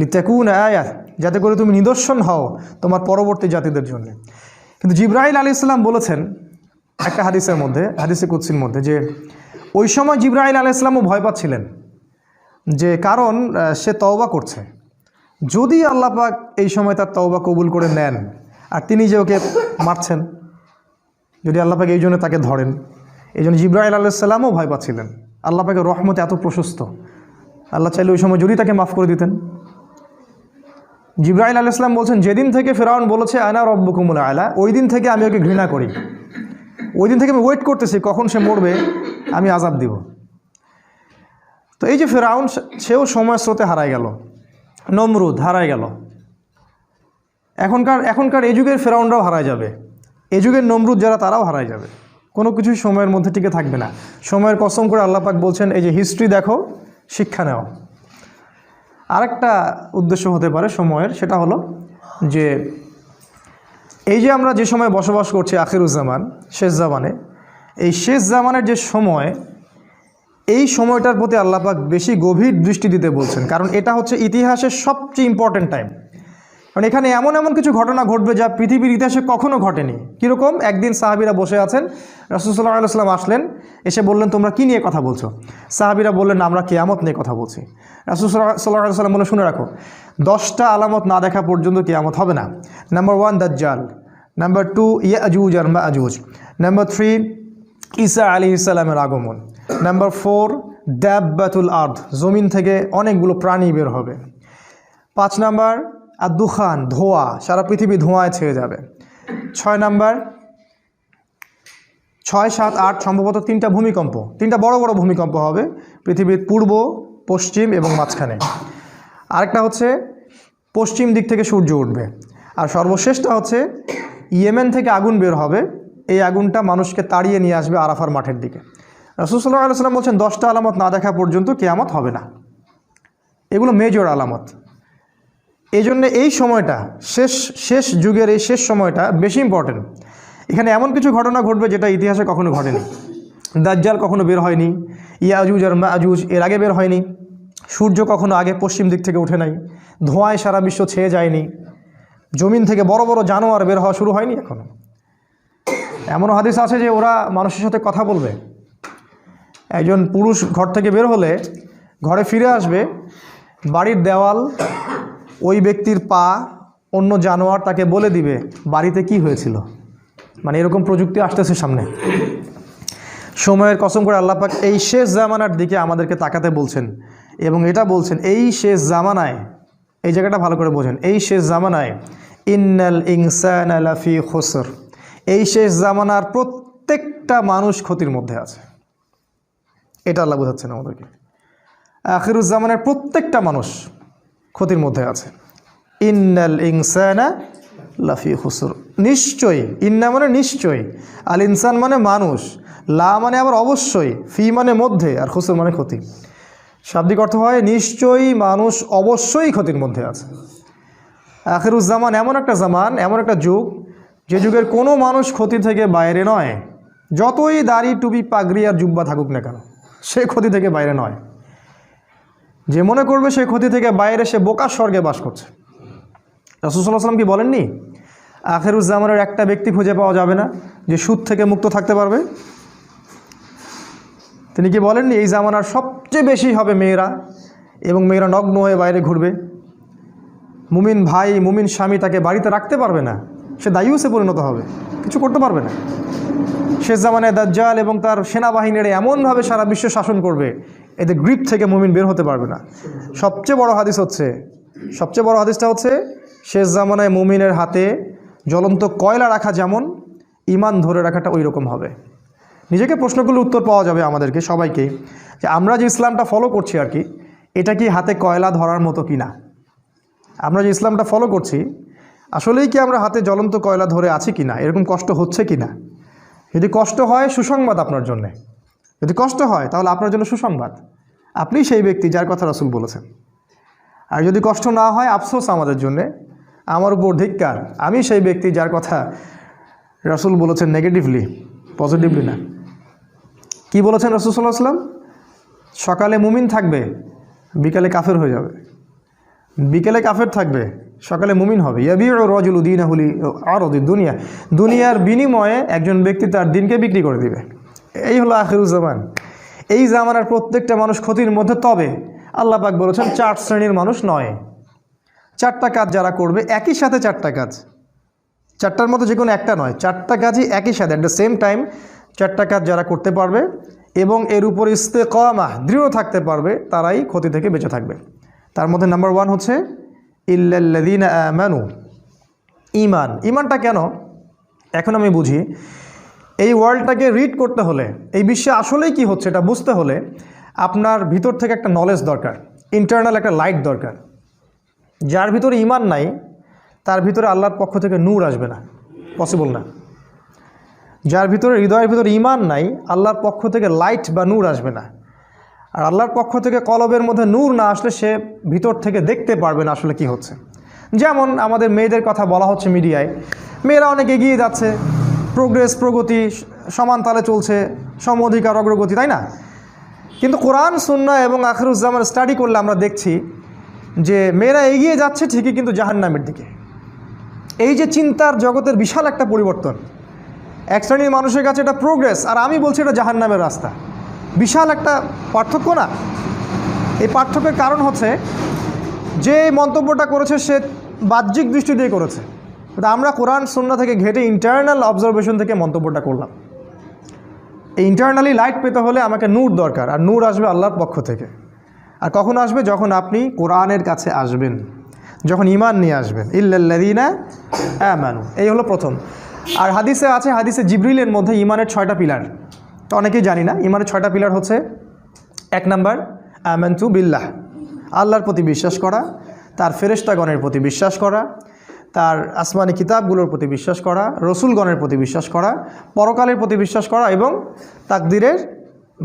লিতাকুনা আয়াত, যাতে করে তুমি নিদর্শন হও তোমার পরবর্তী জাতিদের জন্য। কিন্তু জিবরাইল আলাইহিস সালাম বলেছেন একটা হাদিসের মধ্যে, হাদিসে কুদসির মধ্যে, যে ওই সময় জিবরাইল আলাইহিস সালামও ভয় পাচ্ছিলেন, যে কারণ সে তওবা করছে, যদি আল্লাহ পাক এই সময় তার তওবা কবুল করে নেন আর তিনি যে ওকে মারছেন, যদি আল্লাহ পাক এই জন্য তাকে ধরেন। এই জন্য জিবরাইল আলাইহিস সালামও ভয় পাচ্ছিলেন। আল্লাহ পাকের রহমত এত প্রশস্ত, আল্লাহ চাইলে ওই সময় যদি তাকে মাফ করে দিতেন। জিবরাইল আলাইহিস সালাম বলছেন, যেদিন থেকে ফেরাউন বলেছে আনা রব্বুকুমুল আ'লা, ওই দিন থেকে আমি ওকে ঘৃণা করি, ওই দিন থেকে আমি ওয়েট করতেছি কখন সে মরবে, আমি আযাব দিব। তো এই যে ফেরাউন, সেও সময়ের স্রোতে হারায় গেল, নমরুদ হারায় গেল। এখনকার এই যুগের ফেরাউনরাও হারায় যাবে, এই যুগের নমরুদ যারা তারাও হারায় যাবে, কোনো কিছুই সময়ের মধ্যে টিকে থাকবে না। সময়ের কসম করে আল্লাহ পাক বলছেন, এই যে হিস্ট্রি দেখো, শিক্ষা নেও। আরেকটা উদ্দেশ্য হতে পারে সময়ের, সেটা হলো যে এই যে আমরা যে সময় বসবাস করছি আখিরুজ্জামান, শেষ জামানে, এই শেষ জামানের যে সময়, এই সময়টার প্রতি আল্লাহ পাক বেশি গভীর দৃষ্টি দিতে বলছেন, কারণ এটা হচ্ছে ইতিহাসের সবচেয়ে ইম্পর্টেন্ট টাইম। কারণ এখানে এমন এমন কিছু ঘটনা ঘটবে যা পৃথিবীর ইতিহাসে কখনো ঘটেনি। কীরকম? একদিন সাহাবীরা বসে আছেন, রাসূল সাল্লাল্লাহু আলাইহি ওয়াসাল্লাম আসলেন, এসে বললেন তোমরা কী নিয়ে কথা বলছো? সাহাবীরা বললেন আমরা কিয়ামত নিয়ে কথা বলছি। রাসূল সাল্লাল্লাহু আলাইহি ওয়াসাল্লাম বললেন শুনে রাখো, 10টা আলামত না দেখা পর্যন্ত কিয়ামত হবে না। নাম্বার 1 দাজ্জাল, নাম্বার 2 ইয়াজুজ আর মাজুজ, নাম্বার 3 ঈসা আলাইহিস সালামের আগমন, নাম্বার 4 দাব্বাতুল আরদ, জমিন থেকে অনেকগুলো প্রাণী বের হবে। 5 নাম্বার আর দুখান, ধোঁয়া, সারা পৃথিবী ধোঁয়ায় ছেয়ে যাবে। 6 নাম্বার, 6, 7, 8 সম্ভবত 3টা ভূমিকম্প, 3টা বড় বড় ভূমিকম্প হবে পৃথিবীর পূর্ব, পশ্চিম এবং মাঝখানে। আরেকটা হচ্ছে পশ্চিম দিক থেকে সূর্য উঠবে। আর সর্বশেষটা হচ্ছে ইয়েমেন থেকে আগুন বের হবে, এই আগুনটা মানুষকে তাড়িয়ে নিয়ে আসবে আরাফার মাঠের দিকে। রাসূল সাল্লাল্লাহু আলাইহি ওয়াসাল্লাম বলছেন 10টা আলামত না দেখা পর্যন্ত কিয়ামত হবে না। এগুলো মেজর আলামত। এই জন্য এই সময়টা, শেষ যুগের এই শেষ সময়টা বেশি ইম্পর্টেন্ট। এখানে এমন কিছু ঘটনা ঘটবে যেটা ইতিহাসে কখনো ঘটেনি। দাজ্জাল কখনো বের হয়নি, ইয়াজুজ আর মাজুজ এর আগে বের হয়নি, সূর্য কখনো আগে পশ্চিম দিক থেকে উঠে নাই, ধোঁয়ায় সারা বিশ্ব ছেয়ে যায়নি, জমিন থেকে বড় বড় জানোয়ার বের হওয়া শুরু হয়নি এখনো। এমনও হাদিস আছে যে ওরা মানুষের সাথে কথা বলবে। একজন পুরুষ ঘর থেকে বের হলে ঘরে ফিরে আসবে, বাড়ির দেওয়াল, ওই ব্যক্তির পা, অন্য জানোয়ার তাকে বলে দিবে বাড়িতে কি হয়েছিল। মানে এরকম প্রযুক্তি আসতেছে সামনে। সময়ের কসম করে আল্লাহ পাক এই শেষ জামানার দিকে আমাদেরকে তাকাতে বলছেন, এবং এটা বলছেন এই শেষ জামানায়, এই জায়গাটা ভালো করে বোঝেন, এই শেষ জামানায় ইন্নাল ইনসানা লাফি খুসর, এই শেষ জামানার প্রত্যেকটা মানুষ ক্ষতির মধ্যে আছে। এটা আল্লাহ বোঝাচ্ছেন আমাদেরকে। আখিরুজ্জামানের প্রত্যেকটা মানুষ ক্ষতির মধ্যে আছে। ইন্নাল ইনসানা লাফি খুসর, নিশ্চয়ই, ইন্না মানে নিশ্চয়ই, আল ইনসান মানে মানুষ, লা মানে আবার অবশ্যই, ফি মানে মধ্যে, আর খুসর মানে ক্ষতি। শাব্দিক অর্থ হয় নিশ্চয়ই মানুষ অবশ্যই ক্ষতির মধ্যে আছে। আখিরুজ্জামান এমন একটা জামান, এমন একটা যুগ, যে যুগের কোনো মানুষ ক্ষতি থেকে বাইরে নয়। যতই দাড়ি টুপি পাগড়ি আর জুব্বা থাকুক না কেন, সে ক্ষতি থেকে বাইরে নয়। যে মনে করবে সে ক্ষতি থেকে বাইরে, সে বোকার স্বর্গে বাস করছে। রাসূল সাল্লাল্লাহু আলাইহি ওয়াসাল্লাম কি বলেননি, আখিরুজ্জামানের একটা ব্যক্তি খুঁজে পাওয়া যাবে না যে সুদ থেকে মুক্ত থাকতে পারবে? তিনি কি বলেননি এই জামানার সবচেয়ে বেশি হবে মেয়েরা, এবং মেয়েরা নগ্ন হয়ে বাইরে ঘুরবে। মুমিন ভাই, মুমিন স্বামী তাকে বাড়িতে রাখতে পারবে না, সে দায়ুসে পরিণত হবে, কিছু করতে পারবে না। শেষ জামানায় দাজ্জাল এবং তার সেনাবাহিনীরা এমনভাবে সারা বিশ্ব শাসন করবে, এদের গ্রিপ থেকে মুমিন বের হতে পারবে না। সবচেয়ে বড় হাদিসটা হচ্ছে শেষ জামানায় মুমিনের হাতে জ্বলন্ত কয়লা রাখা যেমন, ঈমান ধরে রাখাটা ওই রকম হবে। নিজেকে প্রশ্নগুলোর উত্তর পাওয়া যাবে আমাদেরকে সবাইকে, যে আমরা যে ইসলামটা ফলো করছি আর কি, এটা কি হাতে কয়লা ধরার মতো কি না? আমরা যে ইসলামটা ফলো করছি, আসলেই কি আমরা হাতে জ্বলন্ত কয়লা ধরে আছি কি না? এরকম কষ্ট হচ্ছে কি না? যদি কষ্ট হয়, সুসংবাদ আপনার জন্যে। যদি কষ্ট হয়, তাহলে আপনার জন্য সুসংবাদ, আপনি সেই ব্যক্তি যার কথা রাসূল বলেছেন। আর যদি কষ্ট না হয়, আফসোস আমাদের জন্যে, আমার উপর ধিক্কার, আমি সেই ব্যক্তি যার কথা রাসূল বলেছেন নেগেটিভলি, পজিটিভলি না। কি বলেছেন রাসূল সাল্লাল্লাহু আলাইহি ওয়াসাল্লাম? সকালে মুমিন থাকবে, বিকালে কাফের হয়ে যাবে। বিকেলে কাফের থাকবে, সকালে মুমিন হবে। ইয়াবিউ রাজুলু দীনাহু লিআরাদি দুনিয়া, দুনিয়ার বিনিময়ে একজন ব্যক্তি তার দিনকে বিক্রি করে দিবে। এই হলো আখিরুজ্জামান। এই জামানার প্রত্যেকটা মানুষ ক্ষতির মধ্যে। তবে আল্লাহ পাক বলেছেন 4 শ্রেণীর মানুষ নয়। 4টা কাজ যারা করবে, একই সাথে 4টা কাজ, 4টার মধ্যে যে কোনো একটা নয়, 4টা কাজই একই সাথে অ্যাট দ্য সেম টাইম, 4টা কাজ যারা করতে পারবে এবং এর উপর ইস্তেকামাহ, দৃঢ় থাকতে পারবে, তারাই ক্ষতি থেকে বেঁচে থাকবে। তার মধ্যে নাম্বার 1 হচ্ছে ইল্লাল্লাযীনা আমানু, ঈমান। ঈমানটা কেন এখন আমি বুঝি। এই ওয়ার্ল্ডটাকে রিড করতে হলে, এই বিশ্বে আসলেই কি হচ্ছে এটা বুঝতে হলে, আপনার ভিতর থেকে একটা নলেজ দরকার, ইন্টারনাল একটা লাইট দরকার। যার ভিতরে ঈমান নাই, তার ভিতরে আল্লাহর পক্ষ থেকে নূর আসবে না, পসিবল না। যার ভিতরে, হৃদয়ের ভিতরে ঈমান নাই, আল্লাহর পক্ষ থেকে লাইট বা নূর আসবে না। আর আল্লাহর পক্ষ থেকে কলবের মধ্যে নূর না আসলে সে ভিতর থেকে দেখতে পারবে না আসলে কি হচ্ছে। যেমন আমাদের মেয়েদের কথা বলা হচ্ছে মিডিয়ায়, মেয়েরা অনেক এগিয়ে যাচ্ছে, প্রোগ্রেস, প্রগতি সমান তালে চলছে, সম অধিকার, অগ্রগতি, তাই না? কিন্তু কোরআন, সুন্নাহ এবং আখিরুজ্জামান স্টাডি করলে আমরা দেখছি যে মেয়েরা এগিয়ে যাচ্ছে ঠিকই, কিন্তু জাহান্নামের দিকে। এই যে চিন্তার জগতের বিশাল একটা পরিবর্তন, এক শ্রেণীর মানুষের কাছে এটা প্রোগ্রেস, আর আমি বলছি এটা জাহান্নামের রাস্তা। বিশাল একটা পার্থক্য না? এই পার্থক্যের কারণ হচ্ছে যে মন্তব্যটা করেছে সে বাহ্যিক দৃষ্টি দিয়ে করেছে, কিন্তু আমরা কোরআন সুন্নাহ থেকে ঘেটে ইন্টারনাল অবজারভেশন থেকে মন্তব্যটা করলাম। এই ইন্টারনালি লাইট পেতে হলে আমাকে নূর দরকার, আর নূর আসবে আল্লাহর পক্ষ থেকে। আর কখন আসবে? যখন আপনি কোরআনের কাছে আসবেন, যখন ঈমান নিয়ে আসবেন। ইল্লাল্লাযীনা আমানু, এই হলো প্রথম। আর হাদিসে আছে, হাদিসে জিবরিলের মধ্যে ঈমানের 6টা পিলার, তো অনেকেই জানি না। ঈমানের 6টা পিলার হচ্ছে, 1 নাম্বার আমানতু বিল্লাহ, আল্লাহর প্রতি বিশ্বাস করা, তার ফেরেশতাগণের প্রতি বিশ্বাস করা, তার আসমানি কিতাবগুলোর প্রতি বিশ্বাস করা, রসুলগণের প্রতি বিশ্বাস করা, পরকালের প্রতি বিশ্বাস করা এবং তাকদিরের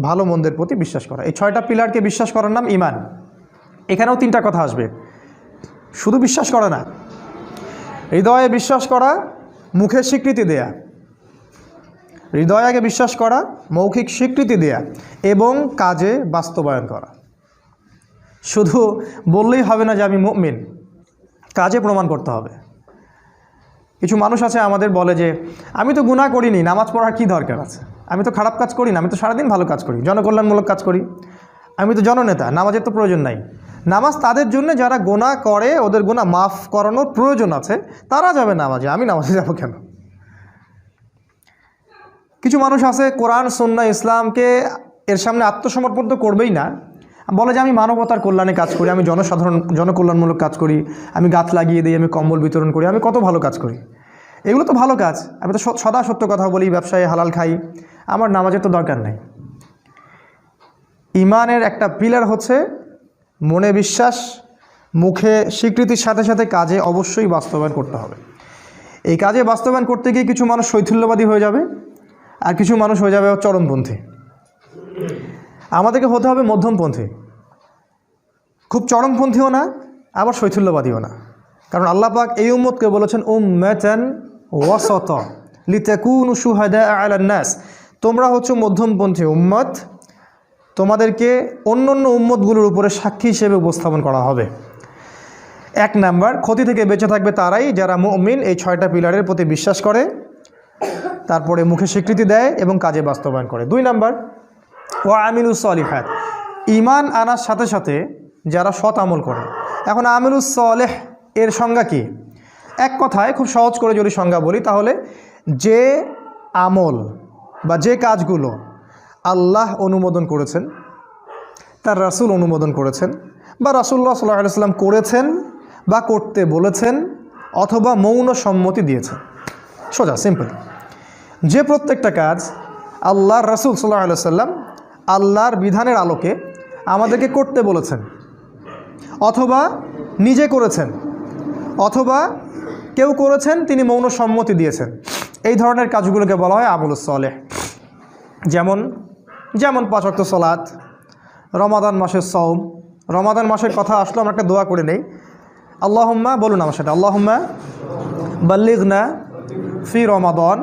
ভালো মন্দের প্রতি বিশ্বাস করা। এই 6টা পিলারকে বিশ্বাস করার নাম ঈমান। এখানেও 3টা কথা আসবে, শুধু বিশ্বাস করা না, হৃদয়ে বিশ্বাস করা, মুখে স্বীকৃতি দেয়া। হৃদয়ে আগে বিশ্বাস করা, মৌখিক স্বীকৃতি দেয়া এবং কাজে বাস্তবায়ন করা। শুধু বললেই হবে না যে আমি মুমিন, কাজে প্রমাণ করতে হবে। কিছু মানুষ আছে আমাদের বলে যে আমি তো গুনাহ করিনি, নামাজ পড়ার কি দরকার আছে, আমি তো খারাপ কাজ করি না, আমি তো সারাদিন ভালো কাজ করি, জনকল্যাণমূলক কাজ করি, আমি তো জননেতা, নামাজের তো প্রয়োজন নাই। নামাজ তাদের জন্য যারা গুনাহ করে, ওদের গুনাহ মাফ করানোর প্রয়োজন আছে, তারা যাবে নামাজে, আমি নামাজে যাব কেন? কিছু মানুষ আছে কোরআন, সুন্নাহ, ইসলামকে এর সামনে আত্মসমর্পণ তো করবেই না, বলে যে আমি মানবতার কল্যাণে কাজ করি, আমি জনকল্যাণমূলক কাজ করি, আমি গাছ লাগিয়ে দিই, আমি কম্বল বিতরণ করি, আমি কত ভালো কাজ করি। এগুলো তো ভালো কাজ, আমি তো সদা সত্য কথা বলি, ব্যবসায় হালাল খাই, আমার নামাজের তো দরকার নেই। ঈমানের একটা পিলার হচ্ছে মনে বিশ্বাস, মুখে স্বীকৃতির সাথে সাথে কাজে অবশ্যই বাস্তবায়ন করতে হবে। এই কাজে বাস্তবায়ন করতে গিয়ে কিছু মানুষ শৈথিল্যবাদী হয়ে যাবে, আর কিছু মানুষ হয়ে যাবে চরমপন্থী। আমাদেরকে হতে হবে মধ্যমপন্থী, খুব চরমপন্থীও না, আবার শৈথিল্যবাদীও না। কারণ আল্লাহ পাক এই উম্মতকে বলেছেন উম্মাতান ওয়াসাতা লিতাকুনু শুহাদা আলান নাস, তোমরা হচ্ছে মধ্যমপন্থী উম্মত, তোমাদেরকে অন্য অন্য উম্মতগুলোর উপরে সাক্ষী হিসেবে উপস্থাপন করা হবে। 1 নাম্বার, ক্ষতি থেকে বেঁচে থাকবে তারাই যারা মুমিন, এই 6টা পিলারের প্রতি বিশ্বাস করে, তারপরে মুখে স্বীকৃতি দেয় এবং কাজে বাস্তবায়ন করে। 2 নাম্বার, ওয়া আমিলুস সলিহাত, ঈমান আনার সাথে সাথে যারা সৎ আমল করে। এখন আমিলুস সলেহ এর সংজ্ঞা কি? এক কথায় খুব সহজ করে যদি সংজ্ঞা বলি, তাহলে যে আমল বা যে কাজগুলো আল্লাহ অনুমোদন করেছেন, তার রাসূল অনুমোদন করেছেন, বা রাসূলুল্লাহ সাল্লাল্লাহু আলাইহি ওয়াসাল্লাম করেছেন বা করতে বলেছেন, অথবা মৌন সম্মতি দিয়েছেন। সোজা সিম্পল। যে প্রত্যেকটা কাজ আল্লাহর রাসূল সাল্লাল্লাহু আলাইহি ওয়াসাল্লাম আল্লাহর বিধানের আলোকে আমাদেরকে করতে বলেছেন, অথবা নিজে করেছেন, অথবা কেউ করেছেন তিনি মৌন সম্মতি দিয়েছেন, এই ধরনের কাজগুলোকে বলা হয় আমলুস সলেহ। যেমন 5 ওয়াক্ত সালাত, রমাদান মাসের সওম। রমাদান মাসের কথা আসলো, আমরা একটা দোয়া করে নেই। আল্লাহুম্মা, বলুন আমার সাথে, আল্লাহুম্মা বাল্লিগনা ফি রমাদান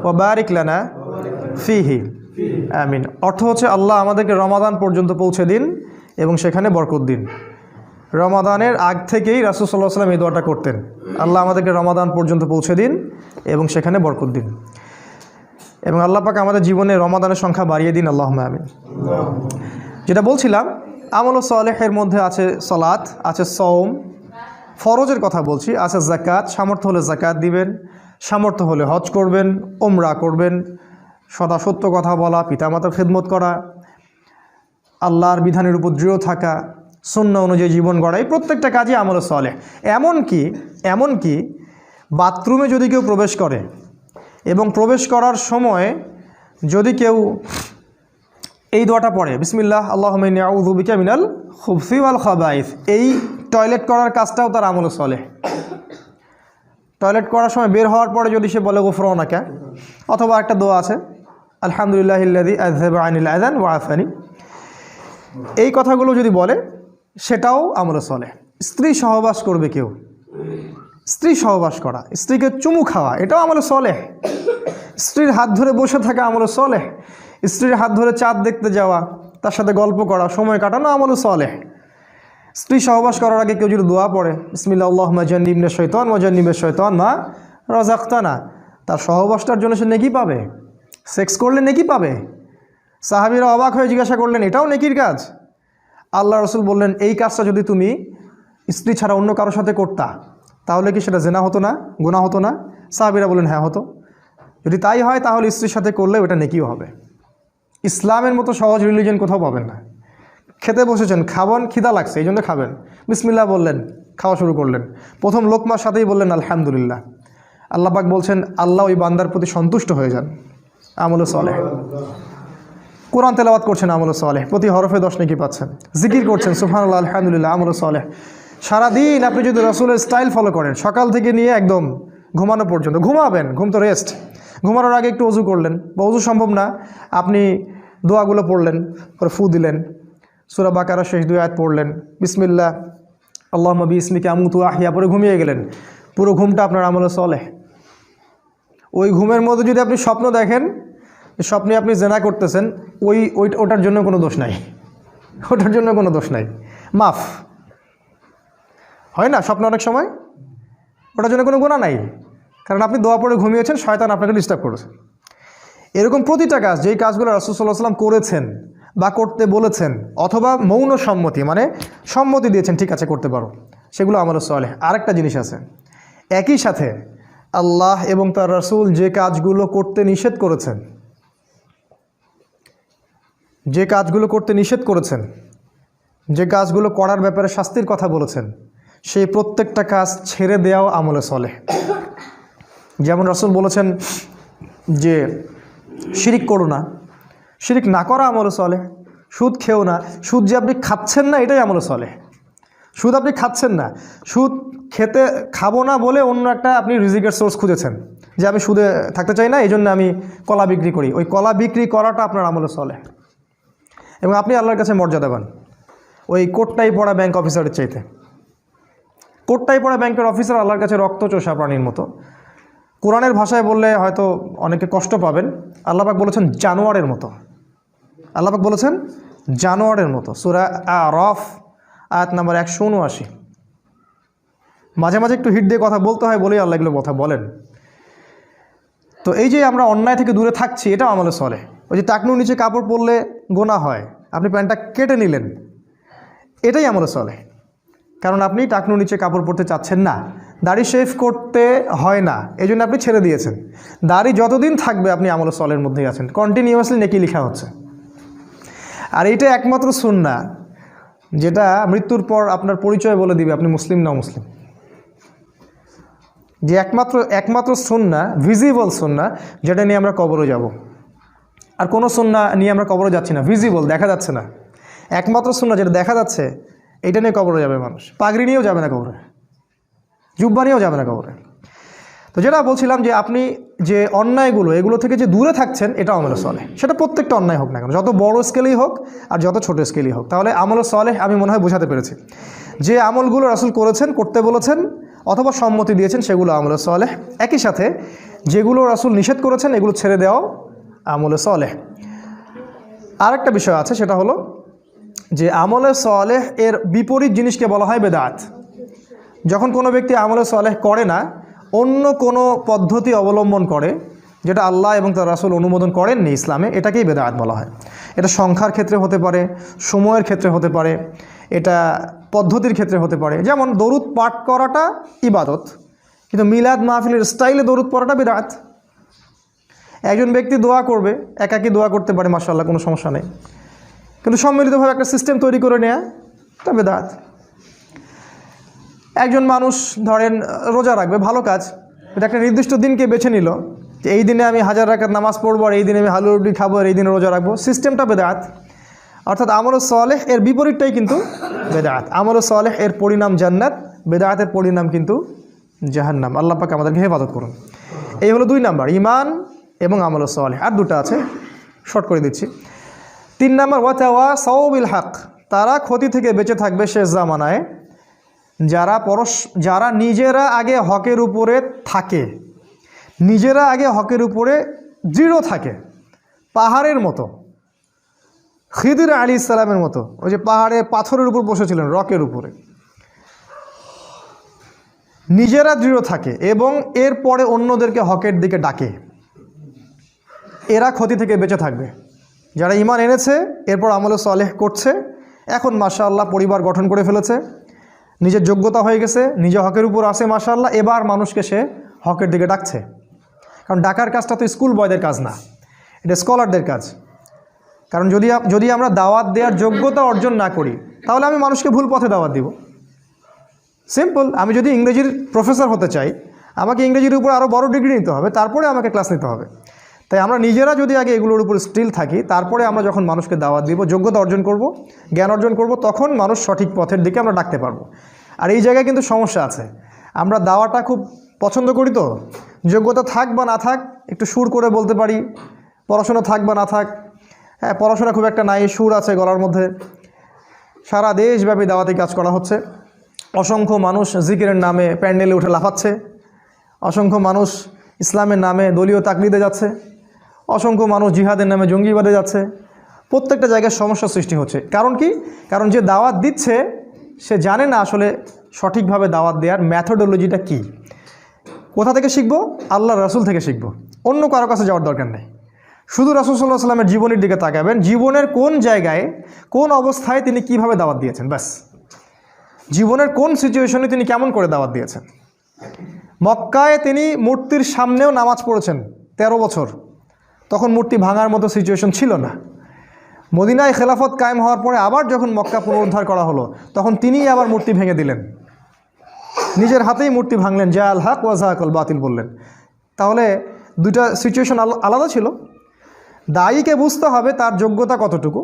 ওয়া বারিক লানা ফিহি, আমিন। অর্থ হচ্ছে আল্লাহ আমাদেরকে রমাদান পর্যন্ত পৌঁছে দিন এবং সেখানে বরকত দিন। রমাদানের আগ থেকেই রাসূল সাল্লাল্লাহু আলাইহি ওয়াসাল্লাম এই দোয়াটা করতেন, আল্লাহ আমাদেরকে রমাদান পর্যন্ত পৌঁছে দিন এবং সেখানে বরকত দিন। এবং আল্লাহ পাক আমাদের জীবনে রমাদানের সংখ্যা বাড়িয়ে দিন, আল্লাহুম্মা আমিন। যেটা বলছিলাম, আমল সালেহের মধ্যে আছে সালাত, আছে সওম, ফরজের কথা বলছি, আছে যাকাত, সামর্থ্য হলে যাকাত দিবেন, সামর্থ্য হলে হজ করবেন, উমরা করবেন, সদা সত্য কথা বলা, পিতামাতার খেদমত করা, আল্লাহর বিধানের উপর দৃঢ় থাকা, সুন্নাহ অনুযায়ী জীবন গড়া, এই প্রত্যেকটা কাজই আমল সালেহ। এমনকি বাথরুমে যদি কেউ প্রবেশ করে এবং প্রবেশ করার সময় যদি কেউ এই দোয়াটা পড়ে, বিসমিল্লাহ আল্লাহুম্মা ইন্নী আউযু বিকা মিনাল খুবসি ওয়াল খাবাইস, এই টয়লেট করার কাজটাও তার আমল সালেহ। টয়লেট করার সময় বের হওয়ার পরে যদি সে বলে গুফরানাকা, অথবা একটা দোয়া আছে আলহামদুলিল্লাহিল্লাযী আযহাবা আনিল আযান ওয়া আফানি, এই কথাগুলো যদি বলে সেটাও আমল সালেহ। স্ত্রী সহবাস করবে কেউ, স্ত্রী সহবাস করা, স্ত্রীকে চুমু খাওয়া, এটাও আমল সালেহ। স্ত্রীর হাত ধরে বসে থাকা আমল সালেহ। স্ত্রীর হাত ধরে চাঁদ দেখতে যাওয়া, তার সাথে গল্প করা, সময় কাটানো আমল সালেহ। স্ত্রী সহবাস করার আগে কেউ যদি দোয়া পড়ে, বিসমিল্লাহ আল্লাহুম্মা জান্নিবনা শাইতান ওয়া জান্নিবিশ শাইতান মা রাযাকতানা, তার সহবাসটার জন্য সে নেকি পাবে, সেক্স করলে নেকি পাবে। সাহাবীরা অবাক হয়ে জিজ্ঞাসা করলেন, এটাও নেকির কাজ? আল্লাহ রাসূল বললেন, এই কাজটা যদি তুমি স্ত্রী ছাড়া অন্য কারোর সাথে করতা, তাহলে কি সেটা জিনা হতো না, গুনাহ হতো না? সাহাবীরা বললেন, হ্যাঁ হতো। যদি তাই হয় তাহলে স্ত্রীর সাথে করলে ওটা নেকিও হবে। ইসলামের মতো সহজ রিলিজিয়ন কোথাও পাবেন না। খেতে বসেছেন, খাবেন, খিদা লাগছে, এই জন্য খাবেন, বিসমিল্লাহ বললেন, খাওয়া শুরু করলেন, প্রথম লোকমার সাথেই বললেন আলহামদুলিল্লাহ। আল্লাহ পাক বলছেন আল্লাহ ওই বান্দার প্রতি সন্তুষ্ট হয়ে যান, আমল সালেহ। কোরআন তেলাওয়াত করছেন, আমল সালেহ, প্রতি হরফে 10 নেকি পাচ্ছেন। জিকির করছেন, সুবহানাল্লাহ আলহামদুলিল্লাহ, আমল সালেহ। সারাদিন আপনি যদি রাসূলের স্টাইল ফলো করেন, সকাল থেকে নিয়ে একদম ঘুমানো পর্যন্ত, ঘুমাবেন, ঘুম তো রেস্ট, ঘুমানোর আগে একটু ওযু করলেন, বা ওযু সম্ভব না আপনি দোয়াগুলো পড়লেন, পরে ফু দিলেন, সূরা বাকারার শেষ 2 আয়াত পড়লেন, বিসমিল্লাহ আল্লাহুম্মা বিইসমিকা আমুতু ওয়া আহইয়া, পরে ঘুমিয়ে গেলেন। পুরো ঘুমটা আপনার আমল সালেহ। ওই ঘুমের মধ্যে যদি আপনি স্বপ্ন দেখেন, স্বপ্নে আপনি জিনা করতেছেন, ওটার জন্য কোনো দোষ নাই, ওটার জন্য কোনো দোষ নাই, মাফ হয় না স্বপ্ন অনেক সময়, ওটার জন্য কোনো গুনাহ নাই, কারণ আপনি দোয়া পড়ে ঘুমিয়েছেন, শয়তান আপনাকে ডিস্টার্ব করেছে। এরকম প্রতিটা কাজ, যেই কাজগুলো রাসূল সাল্লাল্লাহু আলাইহি ওয়াসাল্লাম করেছেন বা করতে বলেছেন, অথবা মৌন সম্মতি মানে সম্মতি দিয়েছেন, ঠিক আছে করতে পারো, সেগুলো আমল সালেহ। আরেকটা জিনিস আছে, একই সাথে আল্লাহ এবং তার রাসূল যে কাজগুলো করতে নিষেধ করেছেন, যে কাজগুলো করার ব্যাপারে শাস্তির কথা বলেছেন, সেই প্রত্যেকটা কাজ ছেড়ে দেওয়াও আমলে সালেহ। যেমন রাসূল বলেছেন যে শিরিক করো না, শিরিক না করা আমল সালেহ। সুদ খেও না, সুদ যে আপনি খাচ্ছেন না এটাই আমল সালেহ। সুদ আপনি খাচ্ছেন না, সুদ খাবো না বলে অন্য একটা আপনি রিজিকের সোর্স খুঁজেছেন, যে আমি সুদে থাকতে চাই না, এই জন্য আমি কলা বিক্রি করি। ওই কলা বিক্রি করাটা আপনার আমলে চলে, এবং আপনি আল্লাহর কাছে মর্যাদাবান ওই কোটটাই পড়া ব্যাংক অফিসারের চাইতে। কোটটাই পড়া ব্যাংকের অফিসার আল্লাহর কাছে রক্তচোষা প্রাণীর মতো। কোরআনের ভাষায় বললে হয়তো অনেকে কষ্ট পাবেন, আল্লাহ পাক বলেছেন জানোয়ারের মতো। আল্লাহ পাক বলেছেন জানোয়ারের মতো, সূরা আরাফ আয়াত নাম্বার 179। মাঝে মাঝে একটু হিট দিয়ে কথা বলতে হয় বলেই আল্লাহ এগুলো কথা বলেন। তো এই যে আমরা অন্যায় থেকে দূরে থাকছি, এটাও আমলে চলে। ওই যে টাকনুর নিচে কাপড় পরলে গোনা হয়, আপনি প্যান্টটা কেটে নিলেন, এটাই আমলে চলে, কারণ আপনি টাকনুর নিচে কাপড় পরতে চাচ্ছেন না, দাড়ি শেভ করতে হয় না, এই জন্য আপনি ছেড়ে দিয়েছেন। দাড়ি যতদিন থাকবে আপনি আমলে চলের মধ্যেই আছেন, কন্টিনিউয়াসলি নেকি লেখা হচ্ছে। আর এইটা একমাত্র সুন্নাহ যেটা মৃত্যুর পর আপনার পরিচয় বলে দিবে আপনি মুসলিম না মুসলিম। যে একমাত্র সুন্নাহ, ভিজিবল সুন্নাহ, যেটা নিয়ে আমরা কবরে যাব। আর কোনো সুন্নাহ নিয়ে আমরা কবরে যাচ্ছি না, ভিজিবল, দেখা যাচ্ছে না। একমাত্র সুন্নাহ যেটা দেখা যাচ্ছে, এইটা নিয়ে কবরে যাবে মানুষ। পাগড়ি নিয়েও যাবে না কবরে, জুব্বা নিয়েও যাবে না কবরে। তো যেটা বলছিলাম যে আপনি যে অন্যায়গুলো, এগুলো থেকে যে দূরে থাকছেন, এটা আমলে চলে। সেটা প্রত্যেকটা অন্যায় হোক না কেন, যত বড় স্কেলেই হোক আর যত ছোট স্কেলেই হোক। তাহলে আমলে চলে আমি মনে হয় বোঝাতে পেরেছি। যে আমলগুলো রাসূল করেছেন, করতে বলেছেন অথবা সম্মতি দিয়েছেন, সেগুলো আমলে চলে। একই সাথে যেগুলো রাসূল নিষেধ করেছেন, এগুলো ছেড়ে দেওয়াও আমলে চলে। আরেকটা বিষয় আছে, সেটা হলো যে আমলে সালেহ এর বিপরীত জিনিসকে বলা হয় বেদাত। যখন কোনো ব্যক্তি আমলে সালেহ করে না, অন্য কোনো পদ্ধতি অবলম্বন করে যেটা আল্লাহ এবং তার রাসূল অনুমোদন করেননি ইসলামে, এটাকেই বেদাত বলা হয়। এটা সংখ্যার ক্ষেত্রে হতে পারে, সময়ের ক্ষেত্রে হতে পারে, এটা পদ্ধতির ক্ষেত্রে হতে পারে। যেমন দরুদ পাঠ করাটা ইবাদত, কিন্তু মিলাদ মাহফিলের স্টাইলে দরুদ পড়াটা বেদাত। একজন ব্যক্তি দোয়া করবে, একাকী দোয়া করতে পারে, মাশাআল্লাহ, কোনো সমস্যা নেই, কিন্তু সম্মিলিতভাবে একটা সিস্টেম তৈরি করে নেয়া তা বেদাত। একজন মানুষ ধরেন রোজা রাখবে, ভালো কাজ, এটা একটা নির্দিষ্ট দিনকে বেছে নিল যে এই দিনে আমি 1000 রাকাত নামাজ পড়বো, আর এই দিনে আমি হালুয়া রুটি খাবো, আর এই দিনে রোজা রাখবো, সিস্টেমটা বেদাত। অর্থাৎ আমলে সালেহ এর বিপরীতটাই কিন্তু বেদাত। আমলে সালেহ এর পরিণাম জান্নাত, বেদাতের পরিণাম কিন্তু জাহান্নাম। আল্লাহ পাক আমাদেরকে হেফাজত করুন। এই হলো 2 নাম্বার, ঈমান এবং আমলে সালেহ। আর দুটো আছে, শর্ট করে দিচ্ছি। 3 নাম্বার ওয়াতাওয়াসাউ বিল হক, তারা ক্ষতি থেকে বেঁচে থাকবে শেষ জামানায় যারা নিজেরা আগে হকের উপরে থাকে, নিজেরা আগে হকের উপরে দৃঢ় থাকে, পাহাড়ের মতো, খিদির আলাইহিস সালামের মতো। ওই যে পাহাড়ে পাথরের উপর বসেছিলেন, রকের উপরে, নিজেরা দৃঢ় থাকে এবং এরপরে অন্যদেরকে হকের দিকে ডাকে, এরা ক্ষতি থেকে বেঁচে থাকবে। যারা ঈমান এনেছে, এরপর আমলে সালেহ করছে, এখন মাশাআল্লাহ পরিবার গঠন করে ফেলেছে, নিজের যোগ্যতা হয়ে গেছে, নিজে হকের উপর আছে মাশাআল্লাহ, এবার মানুষকে সে হকের দিকে ডাকছে। কারণ ডাকার কাজটা তো স্কুল বয়দের কাজ না, এটা স্কলারদের কাজ। কারণ যদি আমরা দাওয়াত দেওয়ার যোগ্যতা অর্জন না করি, তাহলে আমি মানুষকে ভুল পথে দাওয়াত দিব। সিম্পল। আমি যদি ইংরেজির প্রফেসর হতে চাই, আমাকে ইংরেজির উপর আরও বড় ডিগ্রি নিতে হবে, তারপরে আমাকে ক্লাস নিতে হবে। তাই আমরা নিজেরা যদি আগে এগুলোর উপর স্টিল থাকি, তারপরে আমরা যখন মানুষকে দাওয়াত দিব, যোগ্যতা অর্জন করব, জ্ঞান অর্জন করব, তখন মানুষ সঠিক পথের দিকে আমরা ডাকতে পারবো। আর এই জায়গায় কিন্তু সমস্যা আছে, আমরা দাওয়াটা খুব পছন্দ করি, তো যোগ্যতা থাক বা না থাক একটু সুর করে বলতে পারি, পড়াশোনা থাক বা না থাক, হ্যাঁ পড়াশোনা খুব একটা নাই, সুর আছে গলার মধ্যে। সারা দেশব্যাপী দাওয়াতি কাজ করা হচ্ছে, অসংখ্য মানুষ জিকিরের নামে প্যান্ডেলে উঠে লাফাচ্ছে, অসংখ্য মানুষ ইসলামের নামে দলীয় তাকলিদে যাচ্ছে, অসংখ্য মানুষ জিহাদের নামে জঙ্গিবাদে যাচ্ছে। প্রত্যেকটা জায়গায় সমস্যা সৃষ্টি হচ্ছে। কারণ কি? কারণ যে দাওয়াত দিচ্ছে সে জানে না আসলে সঠিকভাবে দাওয়াত দেওয়ার ম্যাথোডোলজিটা কি। কোথা থেকে শিখব? আল্লাহর রাসূল থেকে শিখব, অন্য কারো কাছে যাওয়ার দরকার নেই। শুধু রাসূল সাল্লাল্লাহু আলাইহি ওয়াসাল্লামের জীবনের দিকে তাকাবেন, জীবনের কোন জায়গায় কোন অবস্থায় তিনি কিভাবে দাওয়াত দিয়েছেন, ব্যাস। জীবনের কোন সিচুয়েশনে তিনি কেমন করে দাওয়াত দিয়েছেন। মক্কায় তিনি মূর্তির সামনেও নামাজ পড়েছেন 13 বছর, তখন মূর্তি ভাঙার মতো সিচুয়েশন ছিল না। মদিনায় খেলাফত কায়েম হওয়ার পরে আবার যখন মক্কা পুনরুদ্ধার করা হলো, তখন তিনিই আবার মূর্তি ভেঙে দিলেন, নিজের হাতেই মূর্তি ভাঙলেন, জা আল হক ওয়া যাহাকাল বাতিল বললেন। তাহলে দুইটা সিচুয়েশন আলাদা ছিল। দায়ীকে বুঝতে হবে তার যোগ্যতা কতটুকু,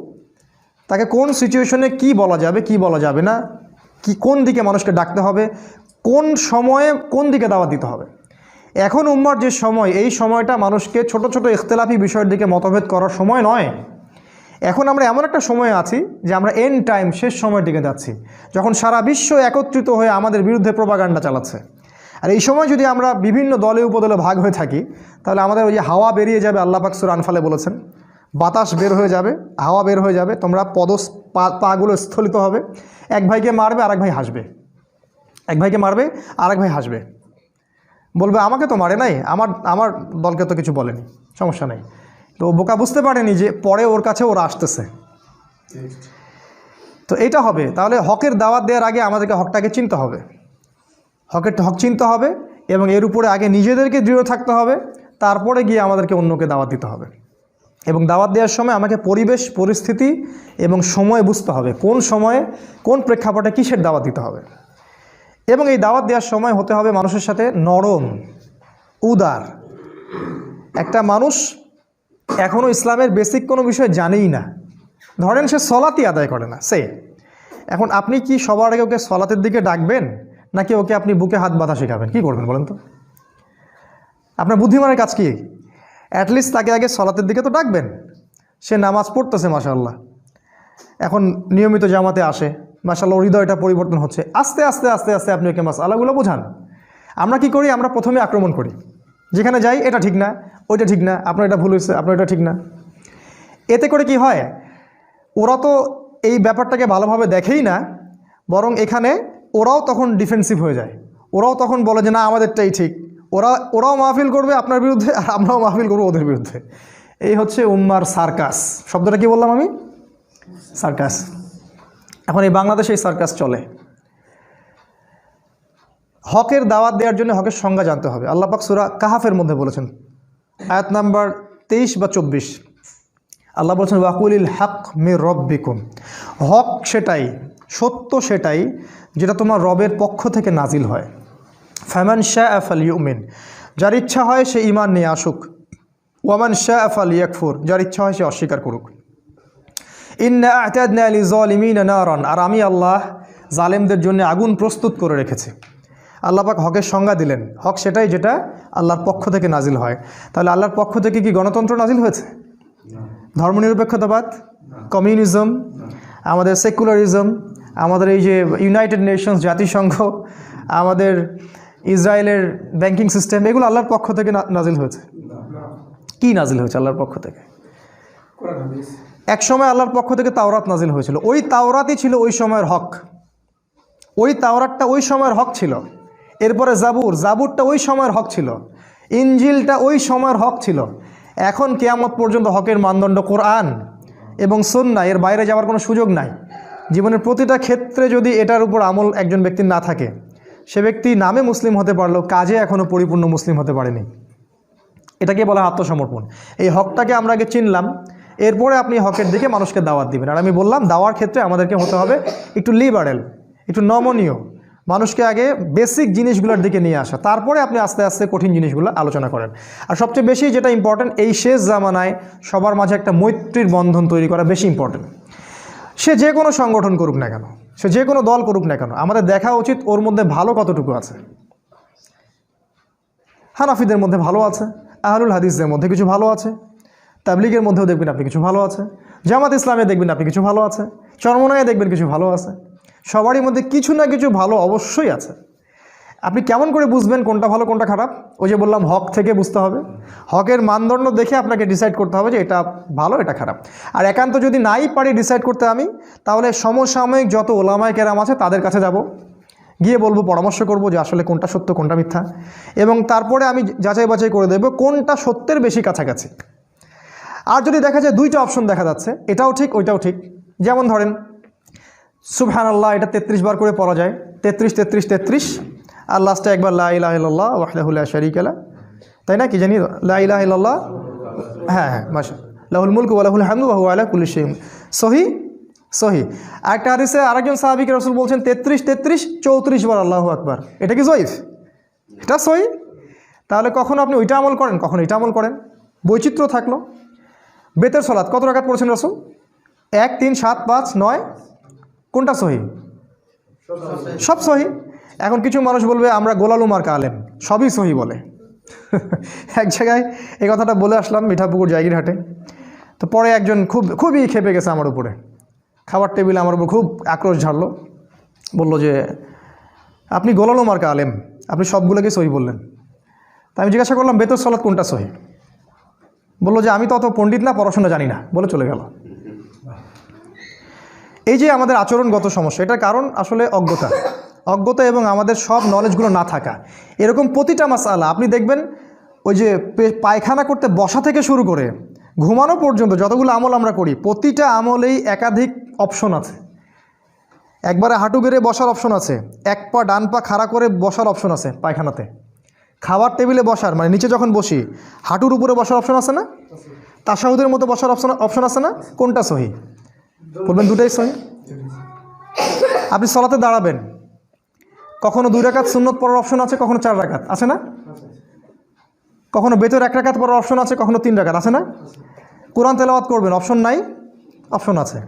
তাকে কোন সিচুয়েশনে কি বলা যাবে কি বলা যাবে না, কোন দিকে মানুষকে ডাকতে হবে, কোন সময়ে কোন দিকে দাওয়াত দিতে হবে। এখন উম্মার যে সময়, এই সময়টা মানুষকে ছোট ছোট ইখতিলাফি বিষয়ের দিকে মতভেদ করার সময় নয়। এখন আমরা এমন একটা সময়ে আছি যে আমরা এন্ড টাইম, শেষ সময়ের দিকে যাচ্ছি, যখন সারা বিশ্ব একত্রিত হয়ে আমাদের বিরুদ্ধে প্রোপাগান্ডা চালাচ্ছে। আর এই সময় যদি আমরা বিভিন্ন দলে উপদলে ভাগ হয়ে থাকি, তাহলে আমাদের ওই যে হাওয়া বেরিয়ে যাবে, আল্লাহ পাক সূরা আনফালে বলেছেন, বাতাস বের হয়ে যাবে, হাওয়া বের হয়ে যাবে, তোমরা পাগুলো স্থলিত হবে, এক ভাইকে মারবে আর এক ভাই হাসবে, এক ভাইকে মারবে আর এক ভাই হাসবে, বলবে আমাকে তো মারে নাই, আমার দলকে তো কিছু বলেনি, সমস্যা নেই। তো বোকা বুঝতে পারেনি যে পরে ওর কাছে ওরা আসতেছে। তো এটা হবে। তাহলে হকের দাওয়াত দেওয়ার আগে আমাদেরকে হকটাকে চিনতে হবে, হক চিনতে হবে, এবং এর উপরে আগে নিজেদেরকে দৃঢ় থাকতে হবে, তারপরে গিয়ে আমাদেরকে অন্যকে দাওয়াত দিতে হবে। এবং দাওয়াত দেওয়ার সময় আমাকে পরিবেশ, পরিস্থিতি এবং সময় বুঝতে হবে, কোন সময়ে কোন প্রেক্ষাপটে কিসের দাওয়াত দিতে হবে। এবং এই দাওয়াত দেওয়ার সময় হতে হবে মানুষের সাথে নরম, উদার। একটা মানুষ এখনও ইসলামের বেসিক কোনো বিষয় জানেই না, ধরেন সে সলাতই আদায় করে না, এখন আপনি কি সবার আগে ওকে সলাতের দিকে ডাকবেন, নাকি ওকে আপনি বুকে হাত বাঁধা শেখাবেন? কি করবেন বলেন তো? আপনার বুদ্ধিমানের কাজ কি? অ্যাটলিস্ট তাকে আগে সলাতের দিকে তো ডাকবেন। সে নামাজ পড়তেছে মাশাআল্লাহ, এখন নিয়মিত জামাতে আসে, মাশাআল্লাহ হৃদয়টা পরিবর্তন হচ্ছে, আস্তে আস্তে আস্তে আস্তে আপনি ওকে মাসআলাগুলো বোঝান। আমরা কি করি? আমরা প্রথমে আক্রমণ করি, যেখানে যাই এটা ঠিক না, ওইটা ঠিক না, আপনার এটা ভুল হয়েছে, আপনার এটা ঠিক না। এতে করে কি হয়, ওরা তো এই ব্যাপারটাকে ভালোভাবে দেখেই না, বরং এখানে ওরাও তখন ডিফেন্সিভ হয়ে যায়, ওরাও তখন বলে যে না আমাদেরটাই ঠিক। ওরাও মাহফিল করবে আপনার বিরুদ্ধে, আর আমরাও মাহফিল করবো ওদের বিরুদ্ধে। এই হচ্ছে উম্মার সার্কাস। শব্দটা কি বললাম আমি? সার্কাস। এখন এই বাংলাদেশে এই সার্কাস চলে। হকের দাওয়াত দেওয়ার জন্য হকের সংজ্ঞা জানতে হবে। আল্লাহ পাক সূরা কাহাফের মধ্যে বলেছেন, আয়াত নাম্বার 23 বা 24, আল্লাহ বলছেন ওয়াকুলিল হক মির রব্বিকুম, হক সেটাই, সত্য সেটাই যেটা তোমার রবের পক্ষ থেকে নাজিল হয়। ফামান শাআ ফালইউমিন, যার ইচ্ছা হয় সে ঈমান নিয়ে আসুক, ওয়ামান শাআ ফালইয়াকফুর, যার ইচ্ছা হয় সে অস্বীকার করুক। ইন্না আ'তাদনা লিযালিমিনা নারান, আর আমি আল্লাহ জালেমদের জন্য আগুন প্রস্তুত করে রেখেছি। আল্লাহ পাক হকের সংজ্ঞা দিলেন, হক সেটাই যেটা আল্লাহর পক্ষ থেকে নাজিল হয়। তাহলে আল্লাহর পক্ষ থেকে কি গণতন্ত্র নাজিল হয়েছে? ধর্মনিরপেক্ষতাবাদ, কমিউনিজম, আমাদের সেকুলারিজম, আমাদের এই যে ইউনাইটেড নেশনস, জাতিসংঘ, আমাদের ইসরায়েলের ব্যাংকিং সিস্টেম, এগুলো আল্লাহর পক্ষ থেকে নাজিল হয়েছে? কি নাজিল হয়েছে আল্লাহর পক্ষ থেকে? এক সময় আল্লাহর পক্ষ থেকে তাওরাত নাজিল হয়েছিল, ওই তাওরাতই ছিল ওই সময়ের হক, ওই তাওরাতটা ওই সময়ের হক ছিল। এরপরে জাবুরটা ওই সময়ের হক ছিল, ইনজিলটা ওই সময়ের হক ছিল। এখন কিয়ামত পর্যন্ত হকের মানদণ্ড কোরআন এবং সুন্নাহ, এর বাইরে যাওয়ার কোনো সুযোগ নাই। জীবনের প্রতিটা ক্ষেত্রে যদি এটার উপর আমল একজন ব্যক্তির না থাকে, সে ব্যক্তি নামে মুসলিম হতে পারলেও কাজে এখনও পরিপূর্ণ মুসলিম হতে পারেনি। এটাকে বলা আত্মসমর্পণ। এই হকটাকে আমরা আগে চিনলাম, এরপরে আপনি হকের দিকে মানুষকে দাওয়াত দিবেন। আর আমি বললাম দাওয়ার ক্ষেত্রে আমাদেরকে হতে হবে একটু লিবারেল, একটু নমনীয়, মানুষকে আগে বেসিক জিনিসগুলোর দিকে নিয়ে আসা, তারপরে আপনি আস্তে আস্তে কঠিন জিনিসগুলো আলোচনা করেন। আর সবচেয়ে বেশি যেটা ইম্পর্টেন্ট, এই শেষ জামানায় সবার মাঝে একটা মৈত্রীর বন্ধন তৈরি করা বেশি ইম্পর্টেন্ট। সে যে কোনো সংগঠন করুক না কেন, সে যে কোনো দল করুক না কেন, আমাদের দেখা উচিত ওর মধ্যে ভালো কতটুকু আছে। হানাফিদের মধ্যে ভালো আছে, আহলুল হাদিসদের মধ্যে কিছু ভালো আছে, তাবলিগের মধ্যেও দেখবেন আপনি কিছু ভালো আছে, জামাত ইসলামে দেখবেন আপনি কিছু ভালো আছে, চরমনায়ে দেখবেন কিছু ভালো আছে। সবারই মধ্যে কিছু না কিছু ভালো অবশ্যই আছে। আপনি কেমন করে বুঝবেন কোনটা ভালো কোনটা খারাপ? ওই যে বললাম, হক থেকে বুঝতে হবে, হকের মানদণ্ড দেখে আপনাকে ডিসাইড করতে হবে যে এটা ভালো এটা খারাপ। আর একান্ত যদি নাই পারি ডিসাইড করতে আমি, তাহলে সমসাময়িক যত ওলামায়ে কেরাম আছে তাদের কাছে যাব, গিয়ে বলবো, পরামর্শ করব যে আসলে কোনটা সত্য কোনটা মিথ্যা, এবং তারপরে আমি যাচাই বাছাই করে দেব কোনটা সত্যের বেশি কাছাকাছি। আর যদি দেখা যায় দুইটা অপশন দেখা যাচ্ছে, এটাও ঠিক ওইটাও ঠিক, যেমন ধরেন সুবহানাল্লাহ এটা 33 বার করে পড়া যায়, 33 33 33, আর লাস্টে একবার লা ইলাহা ইল্লাল্লাহ ওয়াহদাহু লা শারীকা লাহু, তাই না? কি জানি লা ইলাহা ইল্লাল্লাহ, হ্যাঁ মাশাআল্লাহ, লাহুল মুলকু ওয়া লাহুল হামদু ওয়া হুয়া আলা কুল্লি শাইইন সহি। আরেকটা হাদিসে আরেকজন সাহাবীকে রাসূল বলছেন 33 33 34 বার আল্লাহু আকবার। এটা কি জয়ীফ? এটা সহি। তাহলে কখনো আপনি ওইটা আমল করেন, কখনো এটা আমল করেন, বৈচিত্র্য থাকলো। বেতের সালাত কত রাকাত পড়েছেন রাসূল? 1 3 7 5 9, কোনটা সহি? সব সহি। এখন কিছু মানুষ বলবে আমরা গোলালু মার্কা আলেম, সবই সহি বলে। এক জায়গায় এই কথাটা বলে আসলাম মিঠাপুকুর জায়গিরহাটে। তো পরে একজন খুবই খেপে গেছে আমার উপরে, খাবার টেবিলে আমার উপর খুব আক্রোশ ঝাড়লো, বলল যে আপনি গোলালু মার্কা আলেম, আপনি সবগুলোকে সহি বললেন। তা আমি জিজ্ঞাসা করলাম বেতর সলাৎ কোনটা সহি? বললো যে আমি তো অত পণ্ডিত না, পড়াশোনা জানি না, বলে চলে গেল। এই যে আমাদের আচরণগত সমস্যা, এটার কারণ আসলে অজ্ঞতা এবং আমাদের সব নলেজগুলো না থাকা। এরকম প্রতিটা মাসআলা আপনি দেখবেন, ওই যে পায়খানা করতে বসা থেকে শুরু করে ঘুমানো পর্যন্ত যতগুলো আমল আমরা করি, প্রতিটা আমলেই একাধিক অপশন আছে। একবারে হাঁটু গেড়ে বসার অপশন আছে, এক পা ডান পা খাড়া করে বসার অপশন আছে পায়খানাতে। খাবার টেবিলে বসার মানে নিচে যখন বসি হাঁটুর উপরে বসার অপশন আছে না? তাশাহুদের মতো বসার অপশন আছে না? কোনটা সহি? বলবেন দুটাই সহি। আপনি সলাতে দাঁড়াবেন, কখনো 2 রাকাত সুন্নত পড়ার অপশন আছে, কখনো 4 রাকাত আছে না? কখনো বেতর 1 রাকাত পড়ার অপশন আছে, কখনো 3 রাকাত আছে না? কোরআন তেলাওয়াত করবেন, অপশন নাই? অপশন আছে।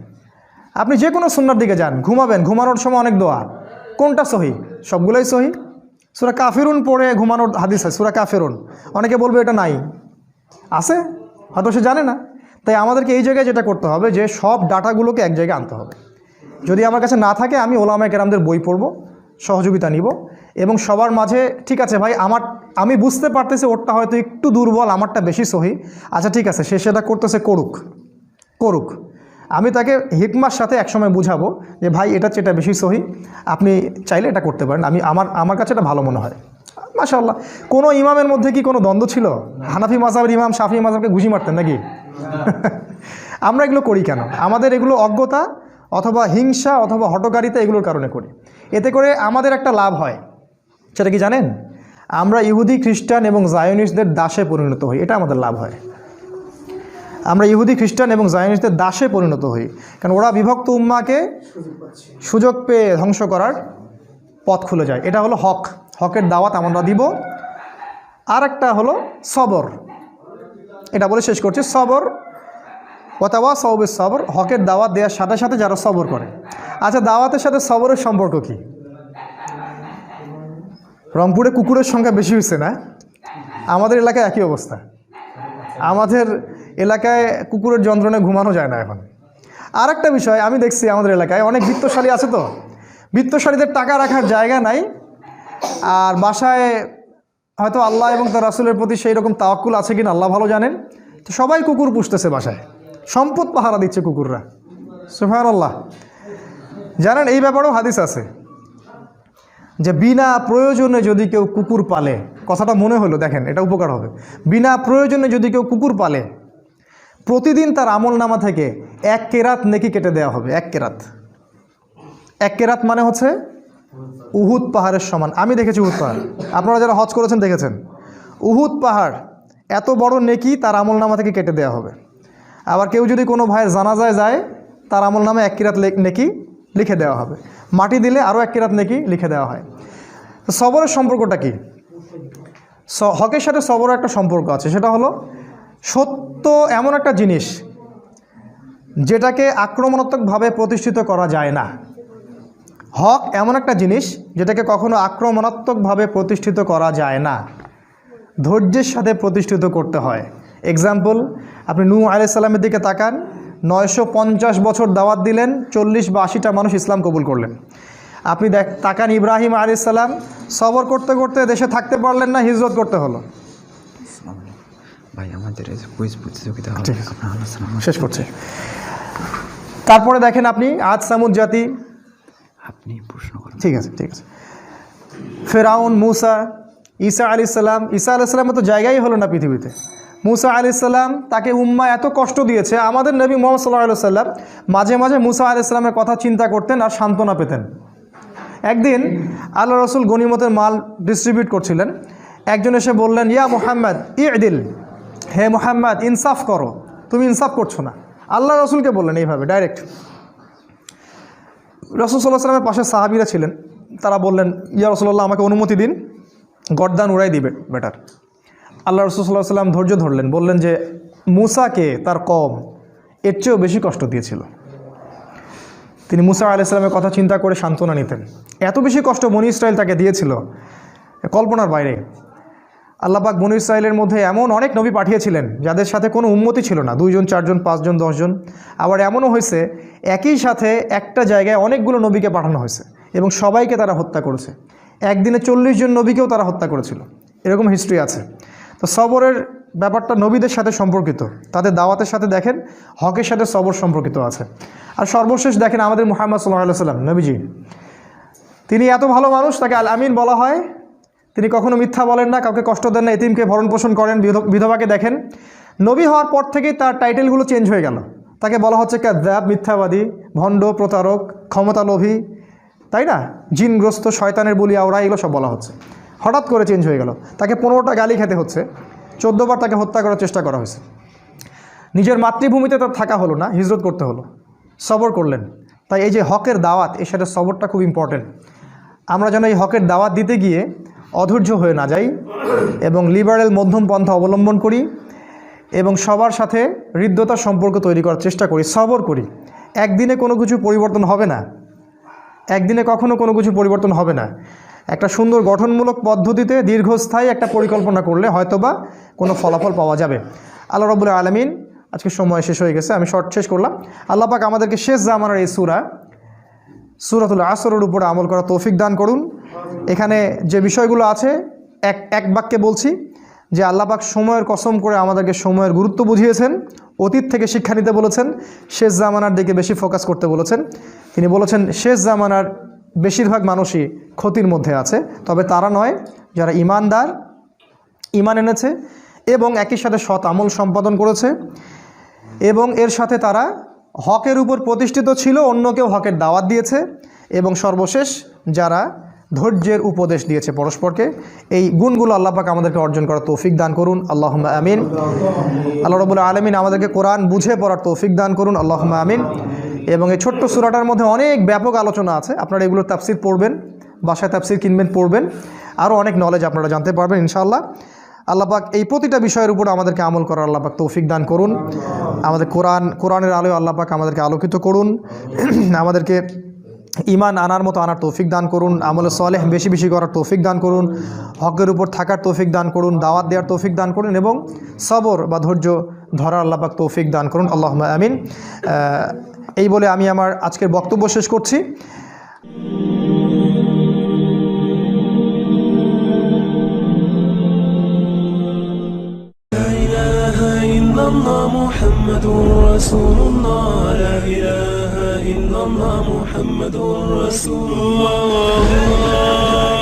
আপনি যে কোনো সুন্নার দিকে যান, ঘুমাবেন, ঘুমানোর সময় অনেক দোয়া, কোনটা সহি? সবগুলোই সহি। সূরা কাফিরুন পড়ে ঘুমানোর হাদিস আছে, সূরা কাফিরুন। অনেকে বলবে এটা নাই, আছে, হয়তো সে জানে না। তাই আমাদেরকে এই জায়গায় যেটা করতে হবে যে সব ডাটাগুলোকে এক জায়গায় আনতে হবে। যদি আমার কাছে না থাকে আমি ওলামায়ে কেরামদের বই পড়ব, সহযোগিতা নিব, এবং সবার মাঝে ঠিক আছে ভাই আমি বুঝতে পারতেছি ওরটা হয়তো একটু দুর্বল, আমারটা বেশি সহি, আচ্ছা ঠিক আছে, সে সেটা করতেছে, করুক। আমি তাকে হিকমার সাথে একসময় বুঝাবো যে ভাই এটা চেয়ে এটা বেশি সহি, আপনি চাইলে এটা করতে পারেন, আমার কাছে এটা ভালো মনে হয়। মাশাআল্লাহ। কোনো ইমামের মধ্যে কি কোনো দ্বন্দ্ব ছিল? হানাফি মাযহাবের ইমাম শাফি মাযহাবকে ঘুষি মারতেন নাকি? আমরা এগুলো করি কেন? আমাদের এগুলো অজ্ঞতা অথবা হিংসা অথবা হঠকারিতা এগুলোর কারণে করি। এতে করে আমাদের একটা লাভ হয়, সেটা কি জানেন? আমরা ইহুদি খ্রিস্টান এবং জায়োনিস্টদের দাসে পরিণত হই, এটা আমাদের লাভ হয়। আমরা ইহুদি খ্রিস্টান এবং জায়োনিস্টদের দাসে পরিণত হই, কারণ ওরা বিভক্ত উম্মাকে সুযোগ পেয়ে ধ্বংস করার পথ খুলে যায়। এটা হলো হকের দাওয়াত আমরা দিব। আর একটা হলো সবর, এটা বলে শেষ করছি। সবর ওয়াতাওয়াসাউ বিস-সবর, হকের দাওয়াত দেওয়ার সাথে সাথে যারা সবর করে। আচ্ছা, দাওয়াতের সাথে সবরের সম্পর্ক কি? রংপুরে কুকুরের সংখ্যা বেশি হয়েছে না? আমাদের এলাকায় একই অবস্থা। আমাদের এলাকায় কুকুরের যন্ত্রণায় ঘুমানো যায় না এখন। আর একটা বিষয় আমি দেখছি, আমাদের এলাকায় অনেক বিত্তশালী আছে, তো বিত্তশালীদের টাকা রাখার জায়গা নাই, আর বাসায় হয়তো আল্লাহ এবং তার রাসূলের প্রতি সেই রকম তাওয়াক্কুল আছে কিনা আল্লাহ ভালো জানেন, তো সবাই কুকুর পুষতেছে বাসায়, সম্পদ পাহারা দিচ্ছে কুকুররা। সুবহানাল্লাহ। জানেন এই ব্যাপারেও হাদিস আছে যে বিনা প্রয়োজনে যদি কেউ কুকুর পালে, কথাটা মনে হলো, দেখেন এটা উপকার হবে। বিনা প্রয়োজনে যদি কেউ কুকুর পালে, প্রতিদিন তার আমলনামা থেকে 1 কেরাত নেকি কেটে দেওয়া হবে। 1 কেরাত মানে হচ্ছে উহুদ পাহাড়ের সমান। আমি দেখেছি উহুদ পাহাড়, আপনারা যারা হজ করেছেন দেখেছেন, উহুদ পাহাড় এত বড় নেকি তার আমলনামা থেকে কেটে দেওয়া হবে। আবার কেউ যদি কোনো ভাইয়ের জানাজায় যায়, তার আমলনামে 1 কেরাত নেকি লিখে দেওয়া হবে। মাটি দিলে আরও 1 কেরাত নেকি লিখে দেওয়া হয়। তো সবরের সম্পর্কটা কি? হকের সাথে সবরের একটা সম্পর্ক আছে, সেটা হলো সত্য এমন একটা জিনিস যেটাকে আক্রমণাত্মকভাবে প্রতিষ্ঠিত করা যায় না। হক এমন একটা জিনিস যেটাকে কখনো আক্রমণাত্মকভাবে প্রতিষ্ঠিত করা যায় না, ধৈর্যের সাথে প্রতিষ্ঠিত করতে হয়। এক্সাম্পল, আপনি নূহ আলাইহিস সালামের দিকে তাকান, 950 বছর দাওয়াত দিলেন, 40 বা 80টা মানুষ ইসলাম কবুল করলেন। আপনি তাকান ইব্রাহিম আলাইহিস সালাম, সবর করতে করতে দেশে থাকতে পারলেন না, হিজরত করতে হলো। ভাই আমাদের কুইজ প্রতিযোগিতা হবে, আপনার আলোচনা শেষ করছে। তারপরে দেখেন আপনি আদ সামুদ জাতি, আপনি প্রশ্ন করেন। ঠিক আছে। ফেরাউন, মুসা, ঈসা আলাইহিস সালাম। ঈসা আলাইহিস সালামের তো জায়গাই হলো না পৃথিবীতে। মুসা আলাইহিস সালাম, তাকে উম্মাহ এত কষ্ট দিয়েছে। আমাদের নবী মুহাম্মদ সাল্লাল্লাহু আলাইহি ওয়াসাল্লাম মাঝে মাঝে মুসা আলাইহিস সালামের কথা চিন্তা করতেন আর সান্ত্বনা পেতেন। একদিন আল্লাহ রসুল গনিমতের মাল ডিস্ট্রিবিউট করছিলেন, একজন এসে বললেন, ইয়া মুহাম্মদ ইদিল, হে মুহাম্মদ ইনসাফ করো, তুমি ইনসাফ করছো না। আল্লাহ রসুলকে বললেন এইভাবে ডাইরেক্ট। রাসূল সাল্লাল্লাহু আলাইহি ওয়াসাল্লামের পাশে সাহাবীরা ছিলেন, তারা বললেন, ইয়া রাসূলুল্লাহ আমাকে অনুমতি দিন, গর্দান উড়াই দিবে বেটার। আল্লাহ রাসূল সাল্লাল্লাহু আলাইহি ওয়াসাল্লাম ধৈর্য ধরলেন, বললেন যে মুসাকে তার কওম এর চেয়েও বেশি কষ্ট দিয়েছিল। তিনি মুসা আলাইহিস সালামের কথা চিন্তা করে সান্ত্বনা নিতেন। এত বেশি কষ্ট বনী ইসরায়েল তাকে দিয়েছিল, কল্পনার বাইরে। আল্লাহ পাক বনী ইসরায়েলের মধ্যে এমন অনেক নবী পাঠিয়েছিলেন যাদের সাথে কোনো উম্মতি ছিল না, 2 জন 4 জন 5 জন 10 জন। আবার এমনও হয়েছে একই সাথে একটা জায়গায় অনেকগুলো নবীকে পাঠানো হয়েছে এবং সবাইকে তারা হত্যা করেছে। একদিনে 40 জন নবীকেও তারা হত্যা করেছিল, এরকম হিস্ট্রি আছে। তো সবরের ব্যাপারটা নবীদের সাথে সম্পর্কিত, তাদের দাওয়াতের সাথে দেখেন হকের সাথে সবর সম্পর্কিত আছে। আর সর্বশেষ দেখেন আমাদের মুহাম্মদ সাল্লাল্লাহু আলাইহি ওয়াসাল্লাম নবীজি, তিনি এত ভালো মানুষ, তাকে আল আমিন বলা হয়। তিনি কখনো মিথ্যা বলেন না, কাউকে কষ্ট দেন না, এতিমকে ভরণ পোষণ করেন, বিধবাকে দেখেন। নবী হওয়ার পর থেকেই তার টাইটেলগুলো চেঞ্জ হয়ে গেল। তাকে বলা হচ্ছে কাযযাব, মিথ্যাবাদী, ভণ্ড, প্রতারক, ক্ষমতালোভী, তাই না, জিনগ্রস্ত, শয়তানের বলি আওড়া, এগুলো সব বলা হচ্ছে। হঠাৎ করে চেঞ্জ হয়ে গেল। তাকে 15টা গালি খেতে হচ্ছে, 14 বার তাকে হত্যা করার চেষ্টা করা হয়েছে। নিজের মাতৃভূমিতে তার থাকা হলো না, হিজরত করতে হলো, সবর করলেন। তাই এই যে হকের দাওয়াত, এর সাথে সবরটা খুব ইম্পর্টেন্ট। আমরা যেন এই হকের দাওয়াত দিতে গিয়ে অধৈর্য হয়ে না যাই এবং লিবারেল মধ্যম পন্থা অবলম্বন করি এবং সবার সাথে হৃদ্যতার সম্পর্ক তৈরি করার চেষ্টা করি, সবর করি। একদিনে কোনো কিছু পরিবর্তন হবে না, একদিনে কখনো কোনো কিছু পরিবর্তন হবে না। একটা সুন্দর গঠনমূলক পদ্ধতিতে দীর্ঘস্থায়ী একটা পরিকল্পনা করলে হয়তোবা কোনো ফলাফল পাওয়া যাবে। আল্লাহ রাব্বুল আলামিন, আজকে সময় শেষ হয়ে গেছে, আমি শর্ট শেষ করলাম। আল্লাহ পাক আমাদেরকে শেষ জামানার এই সূরাতুল আসরের উপরে আমল করা তৌফিক দান করুন। এখানে যে বিষয়গুলো আছে এক বাক্যে বলছি যে আল্লাহ পাক সময়ের কসম করে আমাদেরকে সময়ের গুরুত্ব বুঝিয়েছেন, অতীত থেকে শিক্ষা নিতে বলেছেন, শেষ জামানার দিকে বেশি ফোকাস করতে বলেছেন। তিনি বলেছেন শেষ জামানার বেশিরভাগ মানুষই ক্ষতির মধ্যে আছে, তবে তারা নয় যারা ইমানদার, ইমান এনেছে এবং একই সাথে সৎ আমল সম্পাদন করেছে এবং এর সাথে তারা হকের উপর প্রতিষ্ঠিত ছিল, অন্যকেও হকের দাওয়াত দিয়েছে এবং সর্বশেষ যারা ধৈর্যের উপদেশ দিয়েছে পরস্পরকে। এই গুণগুলো আল্লাহ পাক আমাদেরকে অর্জন করার তৌফিক দান করুন, আল্লাহুম্মা আমিন। আল্লাহ রাব্বুল আলামিন আমাদেরকে কোরআন বুঝে পড়ার তৌফিক দান করুন, আল্লাহুম্মা আমিন। এবং এই ছোট্ট সূরাটার মধ্যে অনেক ব্যাপক আলোচনা আছে, আপনারা এগুলোর তাফসির পড়বেন, বাসায় তাফসির কিনবেন, পড়বেন, আরও অনেক নলেজ আপনারা জানতে পারবেন ইনশাআল্লাহ। আল্লাহ পাক এই প্রতিটা বিষয়ের উপর আমাদেরকে আমল করার আল্লাহ পাক তৌফিক দান করুন। আমাদের কোরআনের আলোয় আল্লাহ পাক আমাদেরকে আলোকিত করুন, আমাদেরকে ইমান আনার মতো আনার তৌফিক দান করুন, আমলে সালেহ বেশি বেশি করার তৌফিক দান করুন, হকের উপর থাকার তৌফিক দান করুন, দাওয়াত দেওয়ার তৌফিক দান করুন এবং সবর বা ধৈর্য ধরার আল্লাহ পাক তৌফিক দান করুন, আল্লাহুম্মা আমিন। এই বলে আমি আমার আজকের বক্তব্য শেষ করছি। محمد رسول الله لا إله إلا الله محمد رسول الله